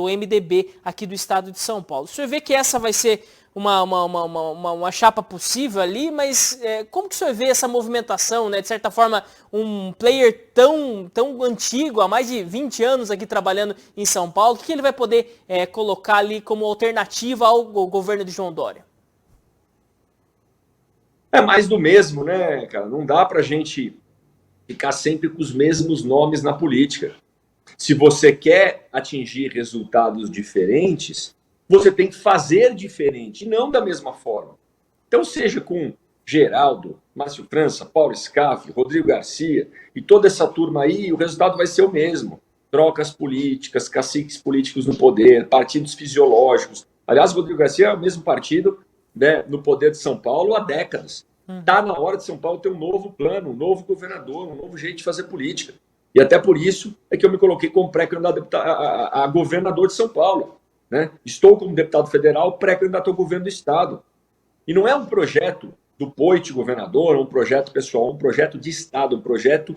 MDB aqui do estado de São Paulo. O senhor vê que essa vai ser uma chapa possível ali, mas como que o senhor vê essa movimentação, né? De certa forma, um player tão antigo, há mais de 20 anos aqui trabalhando em São Paulo, o que ele vai poder colocar ali como alternativa ao governo de João Dória? É mais do mesmo, né, cara? Não dá pra gente ficar sempre com os mesmos nomes na política. Se você quer atingir resultados diferentes, você tem que fazer diferente, e não da mesma forma. Então, seja com Geraldo, Márcio França, Paulo SCAF, Rodrigo Garcia e toda essa turma aí, o resultado vai ser o mesmo. Trocas políticas, caciques políticos no poder, partidos fisiológicos. Aliás, o Rodrigo Garcia é o mesmo partido, né, no poder de São Paulo há décadas. Está na hora de São Paulo ter um novo plano, um novo governador, um novo jeito de fazer política. E até por isso é que eu me coloquei como pré-candidato a governador de São Paulo. Né? Estou como deputado federal, pré-candidato ao governo do estado. E não é um projeto do Poit governador, um projeto pessoal, um projeto de estado, um projeto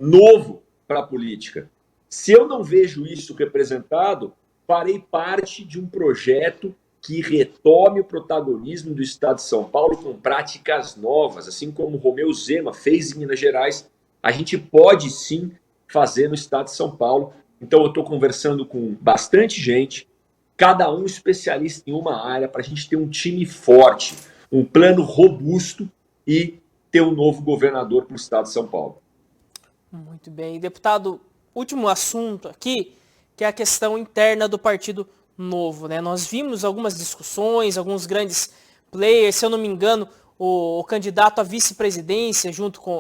novo para a política. Se eu não vejo isso representado, farei parte de um projeto que retome o protagonismo do estado de São Paulo com práticas novas, assim como o Romeu Zema fez em Minas Gerais. A gente pode sim fazer no estado de São Paulo. Então eu estou conversando com bastante gente, cada um especialista em uma área, para a gente ter um time forte, um plano robusto e ter um novo governador para o estado de São Paulo. Muito bem. Deputado, último assunto aqui, que é a questão interna do Partido Novo, né? Nós vimos algumas discussões, alguns grandes players, se eu não me engano, o candidato à vice-presidência,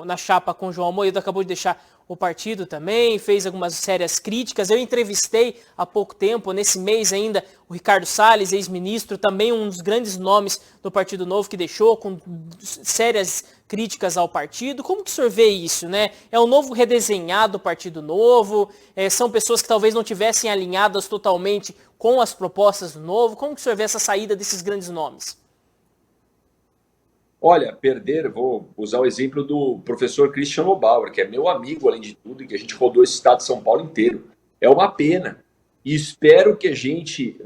na chapa com João Amoedo, acabou de deixar o partido também, fez algumas sérias críticas. Eu entrevistei há pouco tempo, nesse mês ainda, o Ricardo Salles, ex-ministro, também um dos grandes nomes do Partido Novo, que deixou com sérias críticas ao partido. Como que o senhor vê isso, né? É um novo redesenhado do Partido Novo? São pessoas que talvez não tivessem alinhadas totalmente com as propostas do Novo? Como que o senhor vê essa saída desses grandes nomes? Olha, vou usar o exemplo do professor Christian Lobauer, que é meu amigo, além de tudo, e que a gente rodou esse estado de São Paulo inteiro. É uma pena. E espero que a gente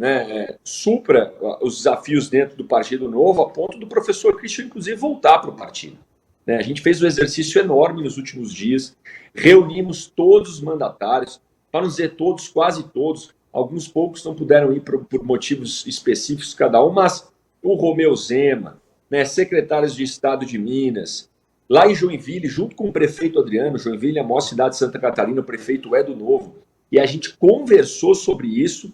supra os desafios dentro do Partido Novo, a ponto do professor Christian, inclusive, voltar para o partido. A gente fez um exercício enorme nos últimos dias, reunimos todos os mandatários, para não dizer todos, quase todos, alguns poucos não puderam ir por motivos específicos cada um, mas o Romeu Zema, secretários de Estado de Minas, lá em Joinville, junto com o prefeito Adriano. Joinville é a maior cidade de Santa Catarina, o prefeito é do Novo. E a gente conversou sobre isso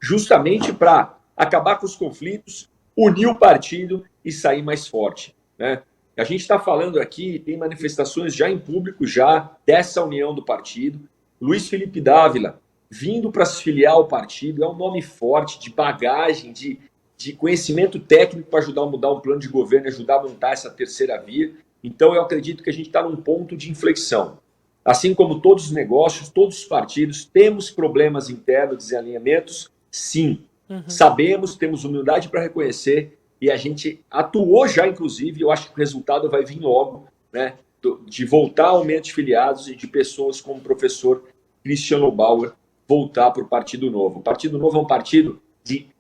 justamente para acabar com os conflitos, unir o partido e sair mais forte, né? A gente está falando aqui, tem manifestações já em público, já dessa união do partido. Luiz Felipe Dávila, vindo para se filiar ao partido, é um nome forte, de bagagem, de conhecimento técnico para ajudar a mudar um plano de governo, ajudar a montar essa terceira via. Então, eu acredito que a gente está num ponto de inflexão. Assim como todos os negócios, todos os partidos, temos problemas internos, desalinhamentos, sim. Sabemos, temos humildade para reconhecer, e a gente atuou já, inclusive, eu acho que o resultado vai vir logo, né, de voltar ao aumento de filiados e de pessoas como o professor Cristiano Bauer voltar para o Partido Novo. O Partido Novo é um partido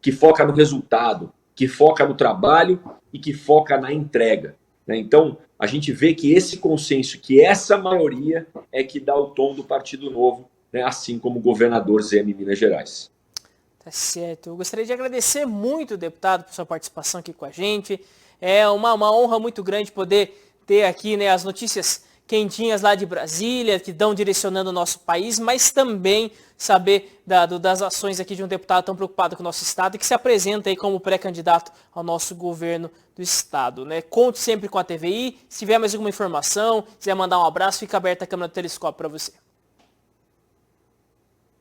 que foca no resultado, que foca no trabalho e que foca na entrega, né? Então, a gente vê que esse consenso, que essa maioria é que dá o tom do Partido Novo, né, assim como o governador Zema em Minas Gerais. Tá certo. Eu gostaria de agradecer muito, deputado, por sua participação aqui com a gente. É uma honra muito grande poder ter aqui, né, as notícias quentinhas lá de Brasília, que estão direcionando o nosso país, mas também saber das ações aqui de um deputado tão preocupado com o nosso Estado e que se apresenta aí como pré-candidato ao nosso governo do Estado, né? Conte sempre com a TVI. Se tiver mais alguma informação, quiser mandar um abraço, fica aberta a câmera do telescópio para você.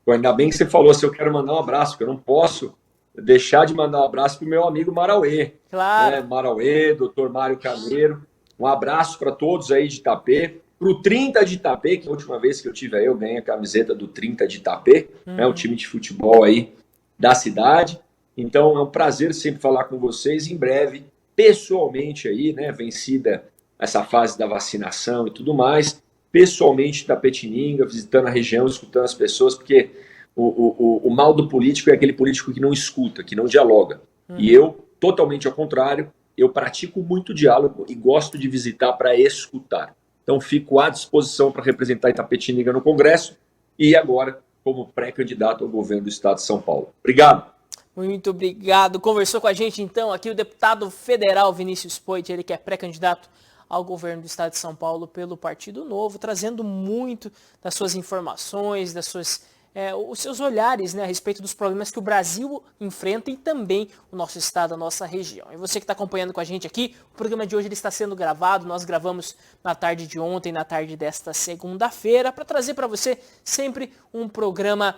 Ainda bem que você falou se eu quero mandar um abraço, porque eu não posso deixar de mandar um abraço para o meu amigo Marauê. Claro. Né? Marauê, doutor Mário Carneiro. Um abraço para todos aí de Itapê. Para o 30 de Itapê, que a última vez que eu tive aí, eu ganhei a camiseta do 30 de Itapê, né? O time de futebol aí da cidade. Então é um prazer sempre falar com vocês. Em breve, pessoalmente aí, né? Vencida essa fase da vacinação e tudo mais, pessoalmente em Itapetininga, visitando a região, escutando as pessoas, porque o mal do político é aquele político que não escuta, que não dialoga. E eu, totalmente ao contrário, eu pratico muito diálogo e gosto de visitar para escutar. Então, fico à disposição para representar Itapetininga no Congresso e agora como pré-candidato ao governo do Estado de São Paulo. Obrigado. Muito obrigado. Conversou com a gente, então, aqui o deputado federal Vinícius Poit, ele que é pré-candidato ao governo do Estado de São Paulo pelo Partido Novo, trazendo muito das suas informações, os seus olhares, né, a respeito dos problemas que o Brasil enfrenta e também o nosso estado, a nossa região. E você que está acompanhando com a gente aqui, o programa de hoje ele está sendo gravado, nós gravamos na tarde de ontem, na tarde desta segunda-feira, para trazer para você sempre um programa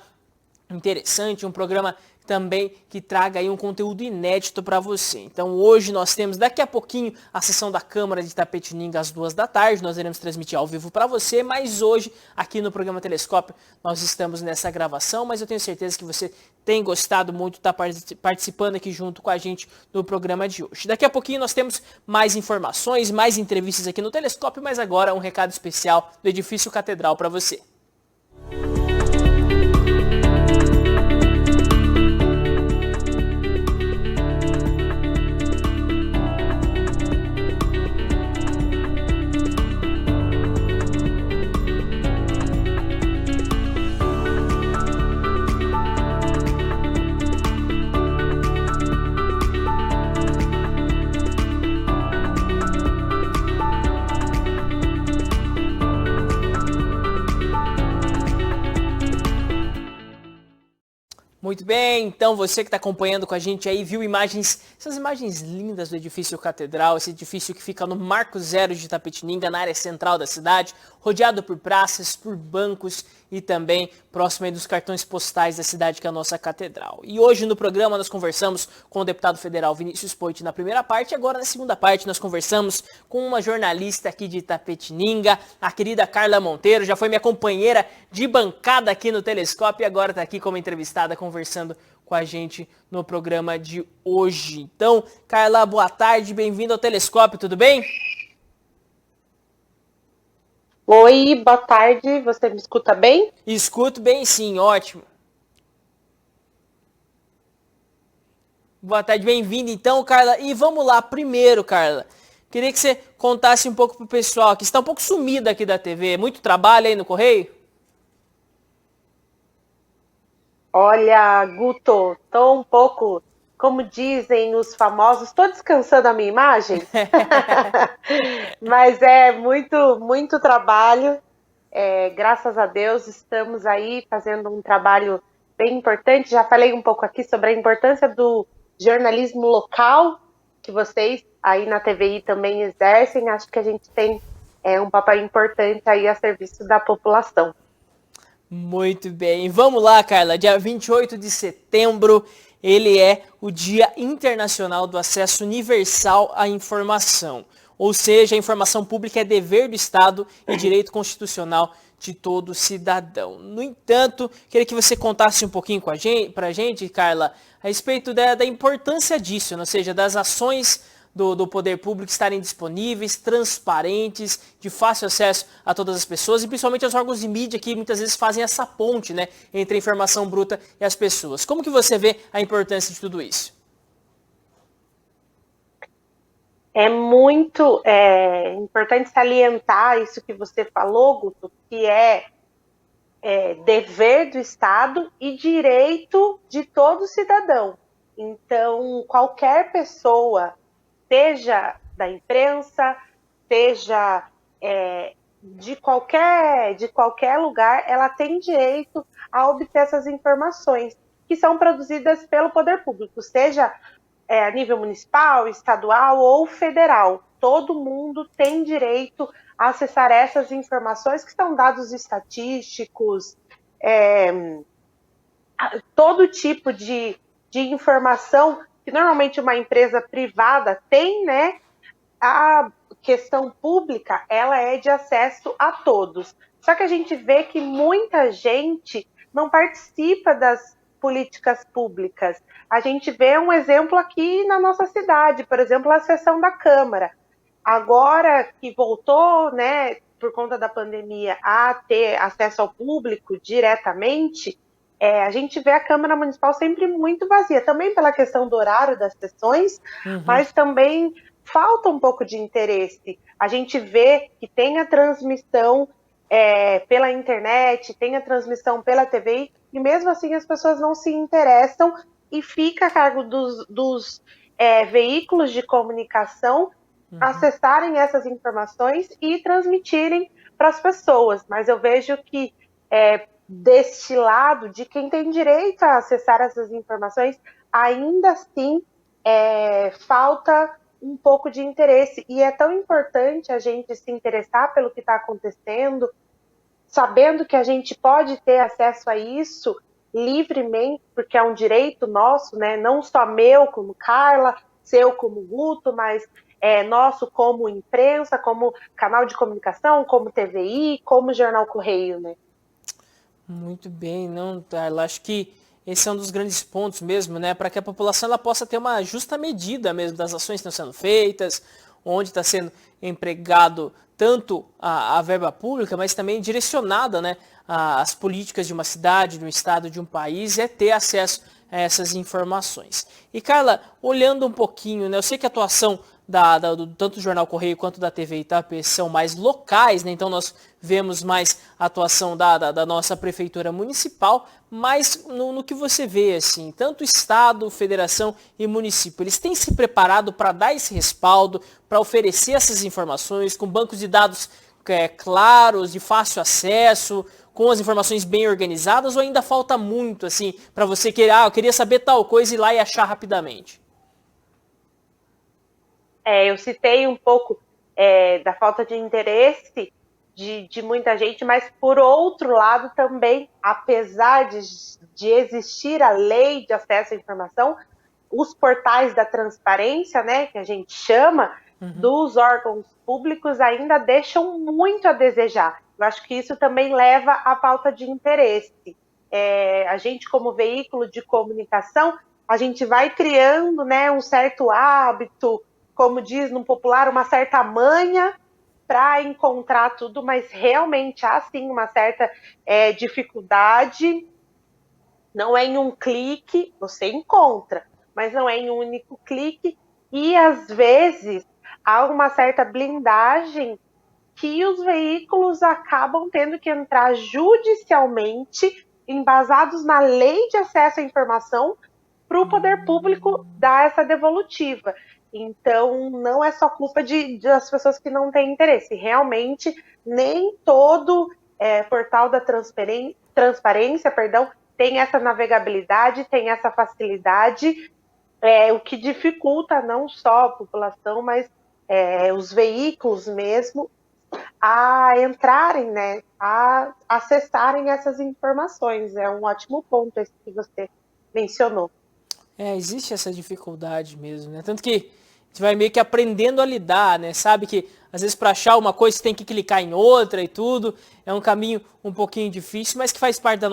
interessante, um programa também que traga aí um conteúdo inédito para você. Então hoje nós temos daqui a pouquinho a sessão da Câmara de Itapetininga às 14h, nós iremos transmitir ao vivo para você, mas hoje aqui no programa Telescópio nós estamos nessa gravação, mas eu tenho certeza que você tem gostado muito, está participando aqui junto com a gente no programa de hoje. Daqui a pouquinho nós temos mais informações, mais entrevistas aqui no Telescópio, mas agora um recado especial do Edifício Catedral para você. Muito bem, então você que está acompanhando com a gente aí, viu essas imagens lindas do edifício Catedral, esse edifício que fica no Marco Zero de Itapetininga, na área central da cidade, rodeado por praças, por bancos e também próximo aí dos cartões postais da cidade, que é a nossa catedral. E hoje no programa nós conversamos com o deputado federal Vinícius Poit na primeira parte, e agora na segunda parte nós conversamos com uma jornalista aqui de Itapetininga, a querida Carla Monteiro, já foi minha companheira de bancada aqui no Telescópio e agora está aqui como entrevistada conversando com a gente no programa de hoje. Então, Carla, boa tarde, bem-vindo ao Telescópio, tudo bem? Oi, boa tarde, você me escuta bem? Escuto bem sim, ótimo. Boa tarde, bem-vindo então, Carla. E vamos lá, primeiro, Carla, queria que você contasse um pouco pro pessoal que está um pouco sumido aqui da TV, muito trabalho aí no Correio? Olha, Guto, tô um pouco, como dizem os famosos, estou descansando a minha imagem, mas é muito trabalho. Graças a Deus, estamos aí fazendo um trabalho bem importante. Já falei um pouco aqui sobre a importância do jornalismo local, que vocês aí na TVI também exercem. Acho que a gente tem um papel importante aí a serviço da população. Muito bem. Vamos lá, Carla. Dia 28 de setembro, ele é o Dia Internacional do Acesso Universal à Informação. Ou seja, a informação pública é dever do Estado e direito constitucional de todo cidadão. No entanto, queria que você contasse um pouquinho para a gente, Carla, a respeito da importância disso, ou seja, das ações do poder público estarem disponíveis, transparentes, de fácil acesso a todas as pessoas e principalmente aos órgãos de mídia que muitas vezes fazem essa ponte, né, entre a informação bruta e as pessoas. Como que você vê a importância de tudo isso? É muito importante salientar isso que você falou, Guto, que é dever do Estado e direito de todo cidadão. Então, qualquer pessoa, seja da imprensa, seja de qualquer lugar, ela tem direito a obter essas informações que são produzidas pelo poder público, seja a nível municipal, estadual ou federal. Todo mundo tem direito a acessar essas informações, que são dados estatísticos, todo tipo de informação que normalmente uma empresa privada tem, né? A questão pública, ela é de acesso a todos. Só que a gente vê que muita gente não participa das políticas públicas. A gente vê um exemplo aqui na nossa cidade, por exemplo, a sessão da Câmara. Agora que voltou, né, por conta da pandemia, a ter acesso ao público diretamente, a gente vê a Câmara Municipal sempre muito vazia, também pela questão do horário das sessões, mas também falta um pouco de interesse. A gente vê que tem a transmissão pela internet, tem a transmissão pela TV, e mesmo assim as pessoas não se interessam e fica a cargo dos veículos de comunicação acessarem essas informações e transmitirem para as pessoas. Mas eu vejo que deste lado, de quem tem direito a acessar essas informações, ainda assim falta um pouco de interesse. E é tão importante a gente se interessar pelo que está acontecendo, sabendo que a gente pode ter acesso a isso livremente, porque é um direito nosso, né? Não só meu como Carla, seu como Guto, mas nosso como imprensa, como canal de comunicação, como TVI, como Jornal Correio, né? Muito bem, não, Carla, acho que esse é um dos grandes pontos mesmo, né, para que a população ela possa ter uma justa medida mesmo das ações que estão sendo feitas, onde está sendo empregado tanto a verba pública, mas também direcionada, né, às políticas de uma cidade, de um estado, de um país, ter acesso a essas informações. E Carla, olhando um pouquinho, né, eu sei que a atuação tanto do Jornal Correio quanto da TV Itapê são mais locais, né? Então nós vemos mais a atuação da nossa prefeitura municipal, mas no que você vê, assim, tanto Estado, Federação e município, eles têm se preparado para dar esse respaldo, para oferecer essas informações com bancos de dados claros, de fácil acesso, com as informações bem organizadas, ou ainda falta muito, assim, para você eu queria saber tal coisa e ir lá e achar rapidamente? Eu citei um pouco da falta de interesse de muita gente, mas por outro lado também, apesar de existir a lei de acesso à informação, os portais da transparência, né, que a gente chama, dos órgãos públicos ainda deixam muito a desejar. Eu acho que isso também leva à falta de interesse. A gente, como veículo de comunicação, a gente vai criando, né, um certo hábito, como diz no popular, uma certa manha para encontrar tudo, mas realmente há sim uma certa dificuldade. Não é em um clique, você encontra, mas não é em um único clique, e às vezes há uma certa blindagem que os veículos acabam tendo que entrar judicialmente, embasados na lei de acesso à informação, para o poder público dar essa devolutiva. Então, não é só culpa das pessoas que não têm interesse. Realmente, nem todo portal da transparência, tem essa navegabilidade, tem essa facilidade, o que dificulta não só a população, mas os veículos mesmo a entrarem, né, a acessarem essas informações. É um ótimo ponto esse que você mencionou. Existe essa dificuldade mesmo, né? Tanto que a gente vai meio que aprendendo a lidar, né? Sabe que às vezes para achar uma coisa você tem que clicar em outra e tudo. É um caminho um pouquinho difícil, mas que faz parte do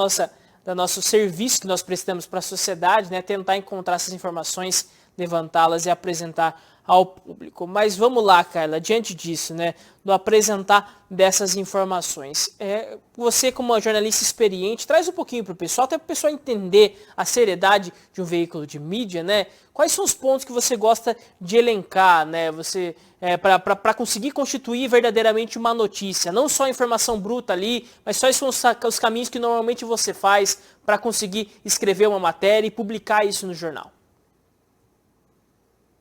nosso serviço que nós prestamos para a sociedade, né? Tentar encontrar essas informações, levantá-las e apresentar ao público. Mas vamos lá, Carla, diante disso, né, do apresentar dessas informações. Você, como uma jornalista experiente, traz um pouquinho para o pessoal, até para o pessoal entender a seriedade de um veículo de mídia, né? Quais são os pontos que você gosta de elencar, né? Para conseguir constituir verdadeiramente uma notícia, não só a informação bruta ali, mas quais são os caminhos que normalmente você faz para conseguir escrever uma matéria e publicar isso no jornal?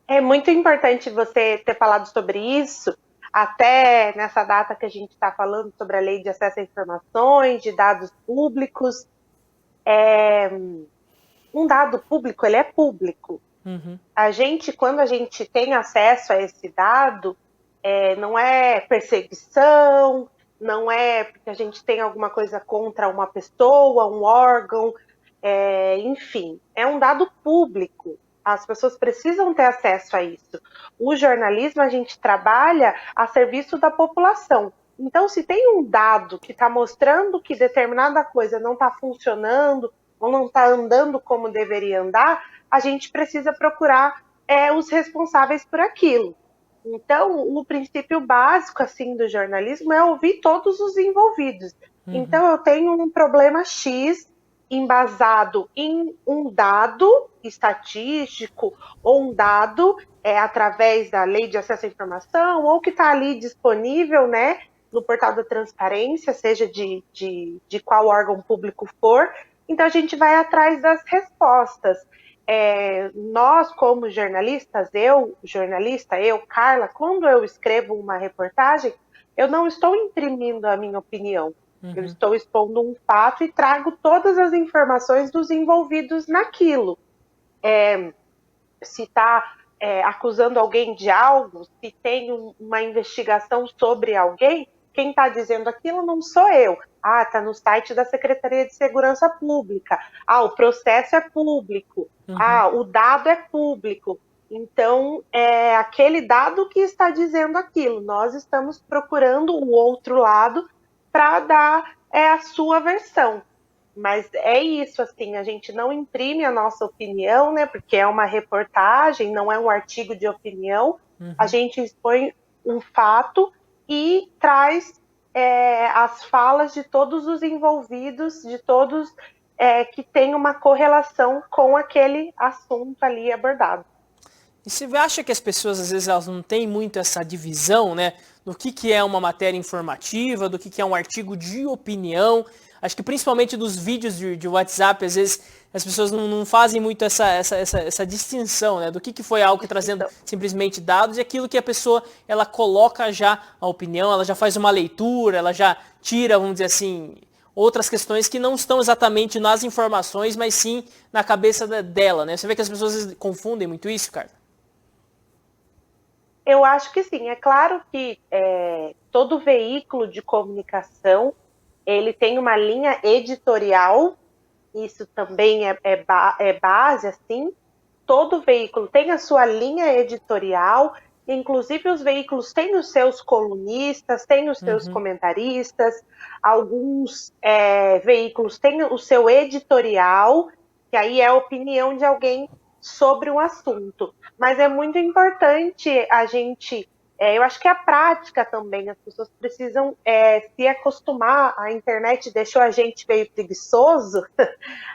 É muito importante você ter falado sobre isso, até nessa data que a gente está falando sobre a Lei de Acesso a Informações, de dados públicos. Um dado público, ele é público. Uhum. Quando a gente tem acesso a esse dado, não é perseguição, não é porque a gente tem alguma coisa contra uma pessoa, um órgão, enfim, é um dado público. As pessoas precisam ter acesso a isso. O jornalismo, a gente trabalha a serviço da população. Então, se tem um dado que está mostrando que determinada coisa não está funcionando ou não está andando como deveria andar, a gente precisa procurar os responsáveis por aquilo. Então, o princípio básico assim, do jornalismo é ouvir todos os envolvidos. Uhum. Então, eu tenho um problema X embasado em um dado estatístico ou um dado através da Lei de Acesso à Informação ou que está ali disponível, né, no portal da transparência, seja de qual órgão público for. Então, a gente vai atrás das respostas. Nós, como jornalistas, eu, Carla, quando eu escrevo uma reportagem, eu não estou imprimindo a minha opinião. Uhum. Eu estou expondo um fato e trago todas as informações dos envolvidos naquilo. Se está acusando alguém de algo, se tem uma investigação sobre alguém, quem está dizendo aquilo não sou eu. Está no site da Secretaria de Segurança Pública. O processo é público. Uhum. O dado é público. Então, é aquele dado que está dizendo aquilo. Nós estamos procurando o outro lado para dar a sua versão. Mas é isso, assim, a gente não imprime a nossa opinião, né? Porque é uma reportagem, não é um artigo de opinião. Uhum. A gente expõe um fato e traz as falas de todos os envolvidos, de todos que têm uma correlação com aquele assunto ali abordado. E você acha que as pessoas, às vezes, elas não têm muito essa divisão, né, do que é uma matéria informativa, do que é um artigo de opinião? Acho que principalmente dos vídeos de WhatsApp, às vezes, as pessoas não fazem muito essa distinção, né, do que foi algo trazendo simplesmente dados e aquilo que a pessoa, ela coloca já a opinião, ela já faz uma leitura, ela já tira, vamos dizer assim, outras questões que não estão exatamente nas informações, mas sim na cabeça dela, né? Você vê que as pessoas confundem muito isso, cara? Eu acho que sim. É claro que todo veículo de comunicação, ele tem uma linha editorial, isso também é base, assim. Todo veículo tem a sua linha editorial, inclusive os veículos têm os seus colunistas, têm os seus comentaristas, alguns veículos têm o seu editorial, que aí é a opinião de alguém sobre um assunto. Mas é muito importante a gente, eu acho que a prática também, as pessoas precisam se acostumar, a internet deixou a gente meio preguiçoso,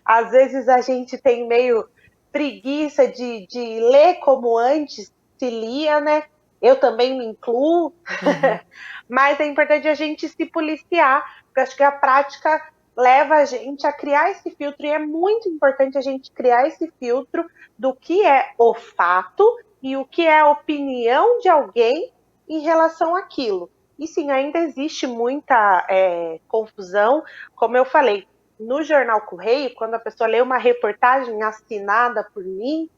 às vezes a gente tem meio preguiça de ler como antes se lia, né? Eu também me incluo, mas é importante a gente se policiar, porque acho que a prática leva a gente a criar esse filtro, e é muito importante a gente criar esse filtro do que é o fato e o que é a opinião de alguém em relação àquilo. E sim, ainda existe muita confusão. Como eu falei, no Jornal Correio, quando a pessoa lê uma reportagem assinada por mim,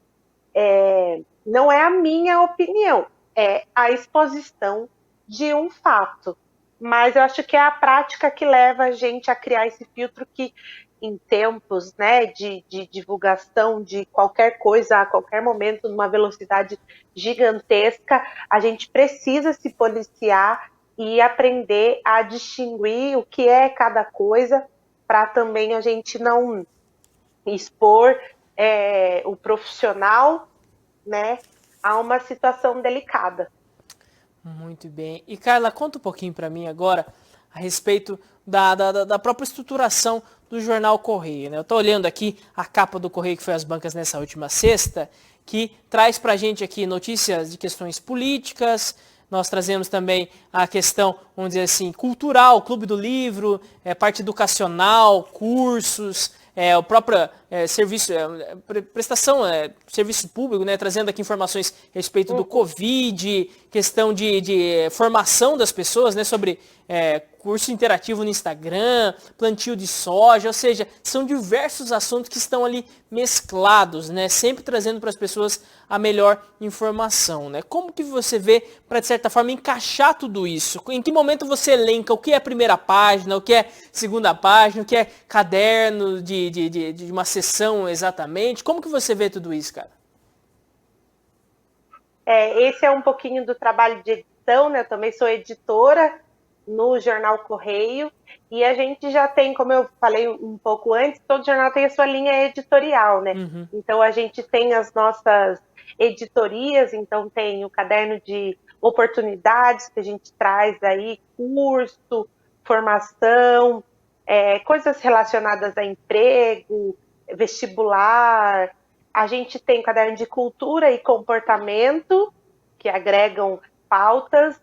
não é a minha opinião, é a exposição de um fato. Mas eu acho que é a prática que leva a gente a criar esse filtro que, em tempos, né, de divulgação de qualquer coisa a qualquer momento, numa velocidade gigantesca, a gente precisa se policiar e aprender a distinguir o que é cada coisa, para também a gente não expor o profissional, né, a uma situação delicada. Muito bem. E Carla, conta um pouquinho para mim agora a respeito da própria estruturação do Jornal Correio, né? Eu estou olhando aqui a capa do Correio que foi às bancas nessa última sexta, que traz para a gente aqui notícias de questões políticas. Nós trazemos também a questão, vamos dizer assim, cultural, Clube do Livro, parte educacional, cursos, o próprio serviço, prestação, serviço público, né, trazendo aqui informações a respeito do Covid, questão de formação das pessoas, né, sobre curso interativo no Instagram, plantio de soja, ou seja, são diversos assuntos que estão ali mesclados, né, sempre trazendo para as pessoas a melhor informação, né. Como que você vê para, de certa forma, encaixar tudo isso? Em que momento você elenca o que é a primeira página, o que é segunda página, o que é caderno de uma sessão exatamente? Como que você vê tudo isso, cara? Esse é um pouquinho do trabalho de edição, né? Eu também sou editora no Jornal Correio, e a gente já tem, como eu falei um pouco antes, todo jornal tem a sua linha editorial, né? Uhum. Então a gente tem as nossas editorias, então tem o caderno de oportunidades que a gente traz aí, curso, formação, coisas relacionadas a emprego, vestibular. A gente tem o caderno de cultura e comportamento, que agregam pautas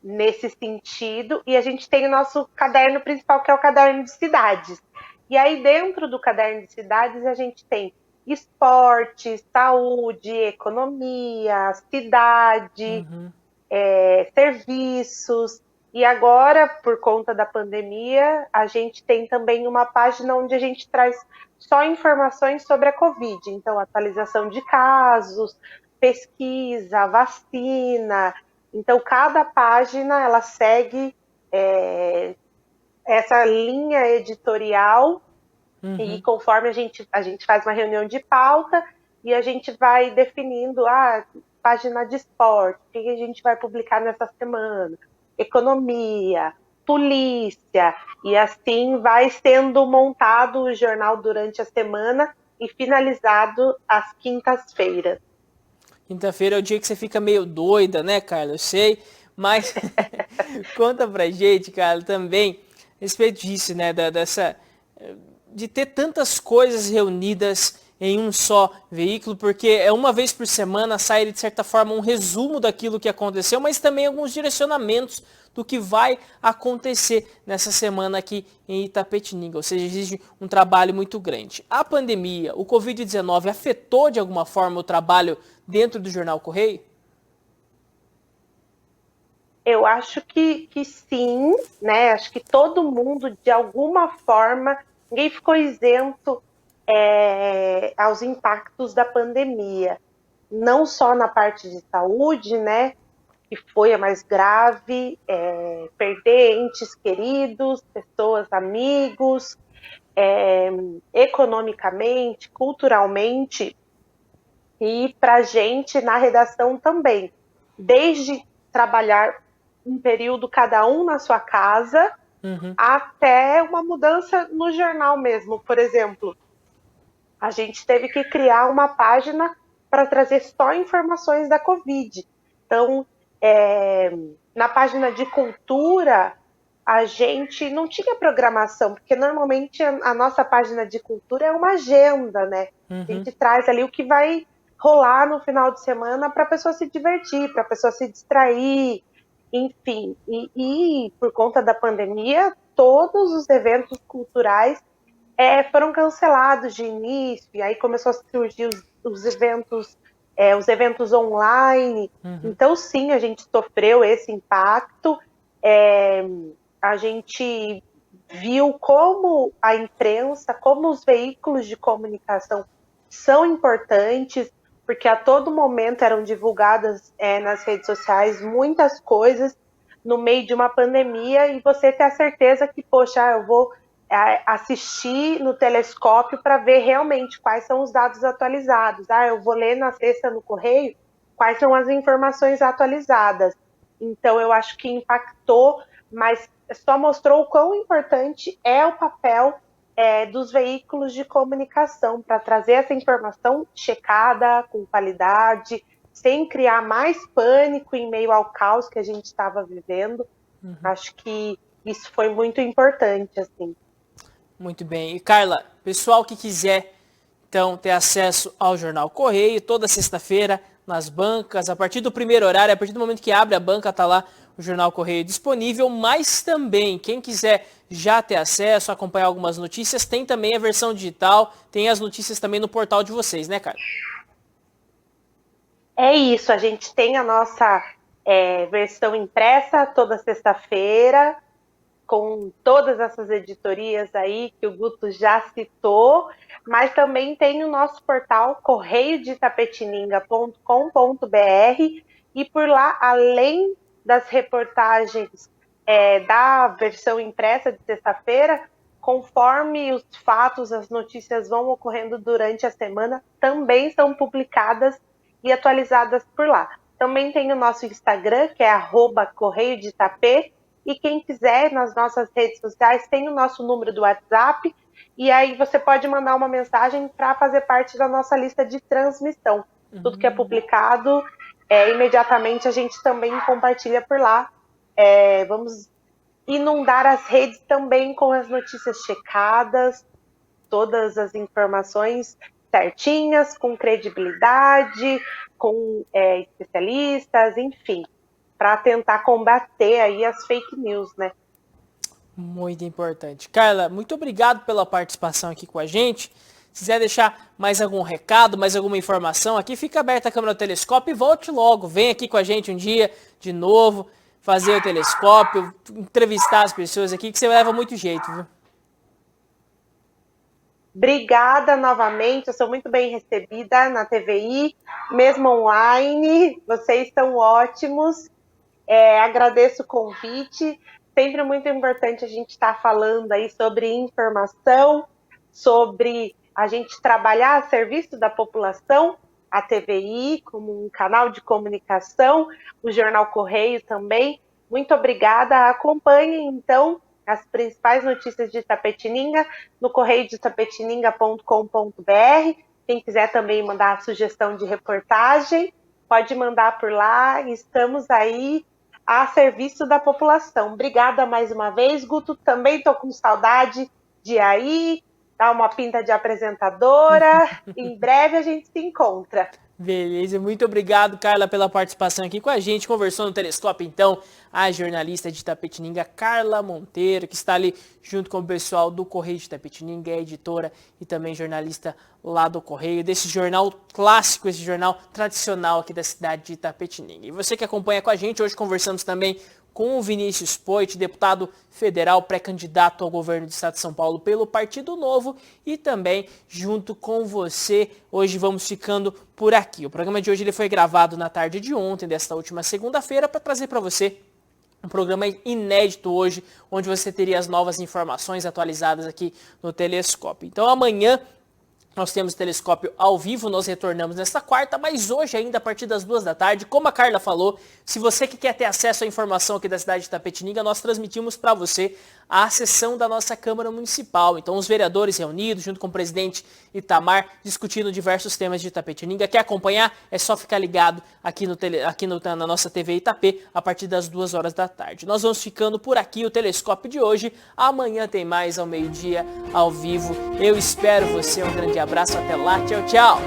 nesse sentido, e a gente tem o nosso caderno principal, que é o caderno de cidades. E aí dentro do caderno de cidades a gente tem esporte, saúde, economia, cidade, serviços. E agora, por conta da pandemia, a gente tem também uma página onde a gente traz só informações sobre a Covid. Então, atualização de casos, pesquisa, vacina. Então, cada página, ela segue essa linha editorial, e conforme a gente faz uma reunião de pauta e a gente vai definindo página de esporte, o que a gente vai publicar nessa semana, economia, polícia, e assim vai sendo montado o jornal durante a semana e finalizado às quintas-feiras. Quinta-feira é o dia que você fica meio doida, né, Carla? Eu sei, mas conta pra gente, Carla, também a respeito disso, né, de ter tantas coisas reunidas em um só veículo, porque uma vez por semana sai, de certa forma, um resumo daquilo que aconteceu, mas também alguns direcionamentos do que vai acontecer nessa semana aqui em Itapetininga, ou seja, exige um trabalho muito grande. A pandemia, o Covid-19, afetou de alguma forma o trabalho dentro do Jornal Correio? Eu acho que sim, né? Acho que todo mundo, de alguma forma, ninguém ficou isento aos impactos da pandemia. Não só na parte de saúde, né? Que foi a mais grave, perder entes queridos, pessoas, amigos, economicamente, culturalmente, e para a gente na redação também. Desde trabalhar um período cada um na sua casa, até uma mudança no jornal mesmo. Por exemplo, a gente teve que criar uma página para trazer só informações da Covid. Então, na página de cultura, a gente não tinha programação, porque normalmente a nossa página de cultura é uma agenda, né? A gente traz ali o que vai rolar no final de semana para a pessoa se divertir, para a pessoa se distrair, enfim. E por conta da pandemia, todos os eventos culturais foram cancelados de início, e aí começou a surgir os eventos os eventos online. Então, sim, a gente sofreu esse impacto. A gente viu como a imprensa, como os veículos de comunicação são importantes, porque a todo momento eram divulgadas nas redes sociais muitas coisas no meio de uma pandemia, e você ter a certeza que, poxa, eu vou assistir no telescópio para ver realmente quais são os dados atualizados. Eu vou ler na sexta no correio quais são as informações atualizadas. Então, eu acho que impactou, mas só mostrou o quão importante é o papel dos veículos de comunicação para trazer essa informação checada, com qualidade, sem criar mais pânico em meio ao caos que a gente estava vivendo. Acho que isso foi muito importante, assim. Muito bem. E Carla, pessoal que quiser, então, ter acesso ao Jornal Correio, toda sexta-feira, nas bancas, a partir do primeiro horário, a partir do momento que abre a banca, está lá o Jornal Correio disponível, mas também, quem quiser já ter acesso, acompanhar algumas notícias, tem também a versão digital, tem as notícias também no portal de vocês, né, Carla? É isso, a gente tem a nossa versão impressa toda sexta-feira, com todas essas editorias aí que o Guto já citou, mas também tem o nosso portal correiodeitapetininga.com.br, e por lá, além das reportagens da versão impressa de sexta-feira, conforme os fatos, as notícias vão ocorrendo durante a semana, também são publicadas e atualizadas por lá. Também tem o nosso Instagram, que é @correiodeitapê, e quem quiser, nas nossas redes sociais, tem o nosso número do WhatsApp, e aí você pode mandar uma mensagem para fazer parte da nossa lista de transmissão. Tudo que é publicado, imediatamente a gente também compartilha por lá. Vamos inundar as redes também com as notícias checadas, todas as informações certinhas, com credibilidade, com especialistas, enfim, para tentar combater aí as fake news, né? Muito importante. Carla, muito obrigado pela participação aqui com a gente. Se quiser deixar mais algum recado, mais alguma informação aqui, fica aberta a câmera do telescópio e volte logo. Vem aqui com a gente um dia de novo, fazer o telescópio, entrevistar as pessoas aqui, que você leva muito jeito, viu? Obrigada novamente, eu sou muito bem recebida na TVI, mesmo online, vocês são ótimos. Agradeço o convite, sempre muito importante a gente estar falando aí sobre informação, sobre a gente trabalhar a serviço da população, a TVI como um canal de comunicação, o Jornal Correio também. Muito obrigada, acompanhem então as principais notícias de Itapetininga no correiodeitapetininga.com.br. Quem quiser também mandar a sugestão de reportagem, pode mandar por lá, estamos aí a serviço da população. Obrigada mais uma vez, Guto, também estou com saudade de aí, dar uma pinta de apresentadora, em breve a gente se encontra. Beleza, muito obrigado, Carla, pela participação aqui com a gente. Conversou no telescópio, então, a jornalista de Itapetininga, Carla Monteiro, que está ali junto com o pessoal do Correio de Itapetininga, é editora e também jornalista lá do Correio, desse jornal clássico, esse jornal tradicional aqui da cidade de Itapetininga. E você que acompanha com a gente, hoje conversamos também com o Vinícius Poit, deputado federal pré-candidato ao governo do estado de São Paulo pelo Partido Novo, e também junto com você, hoje vamos ficando por aqui. O programa de hoje ele foi gravado na tarde de ontem, desta última segunda-feira, para trazer para você um programa inédito hoje, onde você teria as novas informações atualizadas aqui no Telescópio. Então amanhã nós temos telescópio ao vivo, nós retornamos nesta quarta, mas hoje ainda a partir das 2 da tarde, como a Carla falou, se você que quer ter acesso à informação aqui da cidade de Itapetininga, nós transmitimos para você a sessão da nossa Câmara Municipal. Então os vereadores reunidos, junto com o presidente Itamar, discutindo diversos temas de Itapetininga. Quer acompanhar? É só ficar ligado aqui na nossa TV Itapê, a partir das 2 horas da tarde. Nós vamos ficando por aqui, o telescópio de hoje. Amanhã tem mais ao meio-dia, ao vivo. Eu espero você, um grande abraço, até lá, tchau, tchau!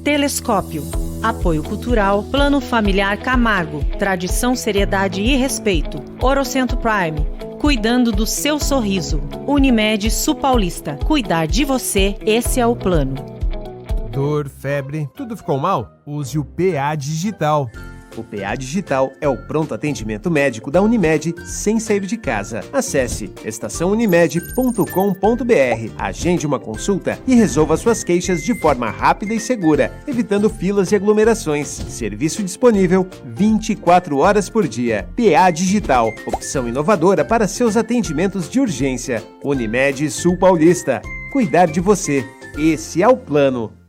Telescópio. Apoio Cultural, Plano Familiar Camargo, Tradição, Seriedade e Respeito. Orocentro Prime, cuidando do seu sorriso. Unimed Sul Paulista, cuidar de você, esse é o plano. Dor, febre, tudo ficou mal? Use o PA Digital. O PA Digital é o pronto atendimento médico da Unimed sem sair de casa. Acesse estaçãounimed.com.br, agende uma consulta e resolva suas queixas de forma rápida e segura, evitando filas e aglomerações. Serviço disponível 24 horas por dia. PA Digital, opção inovadora para seus atendimentos de urgência. Unimed Sul Paulista, cuidar de você. Esse é o plano.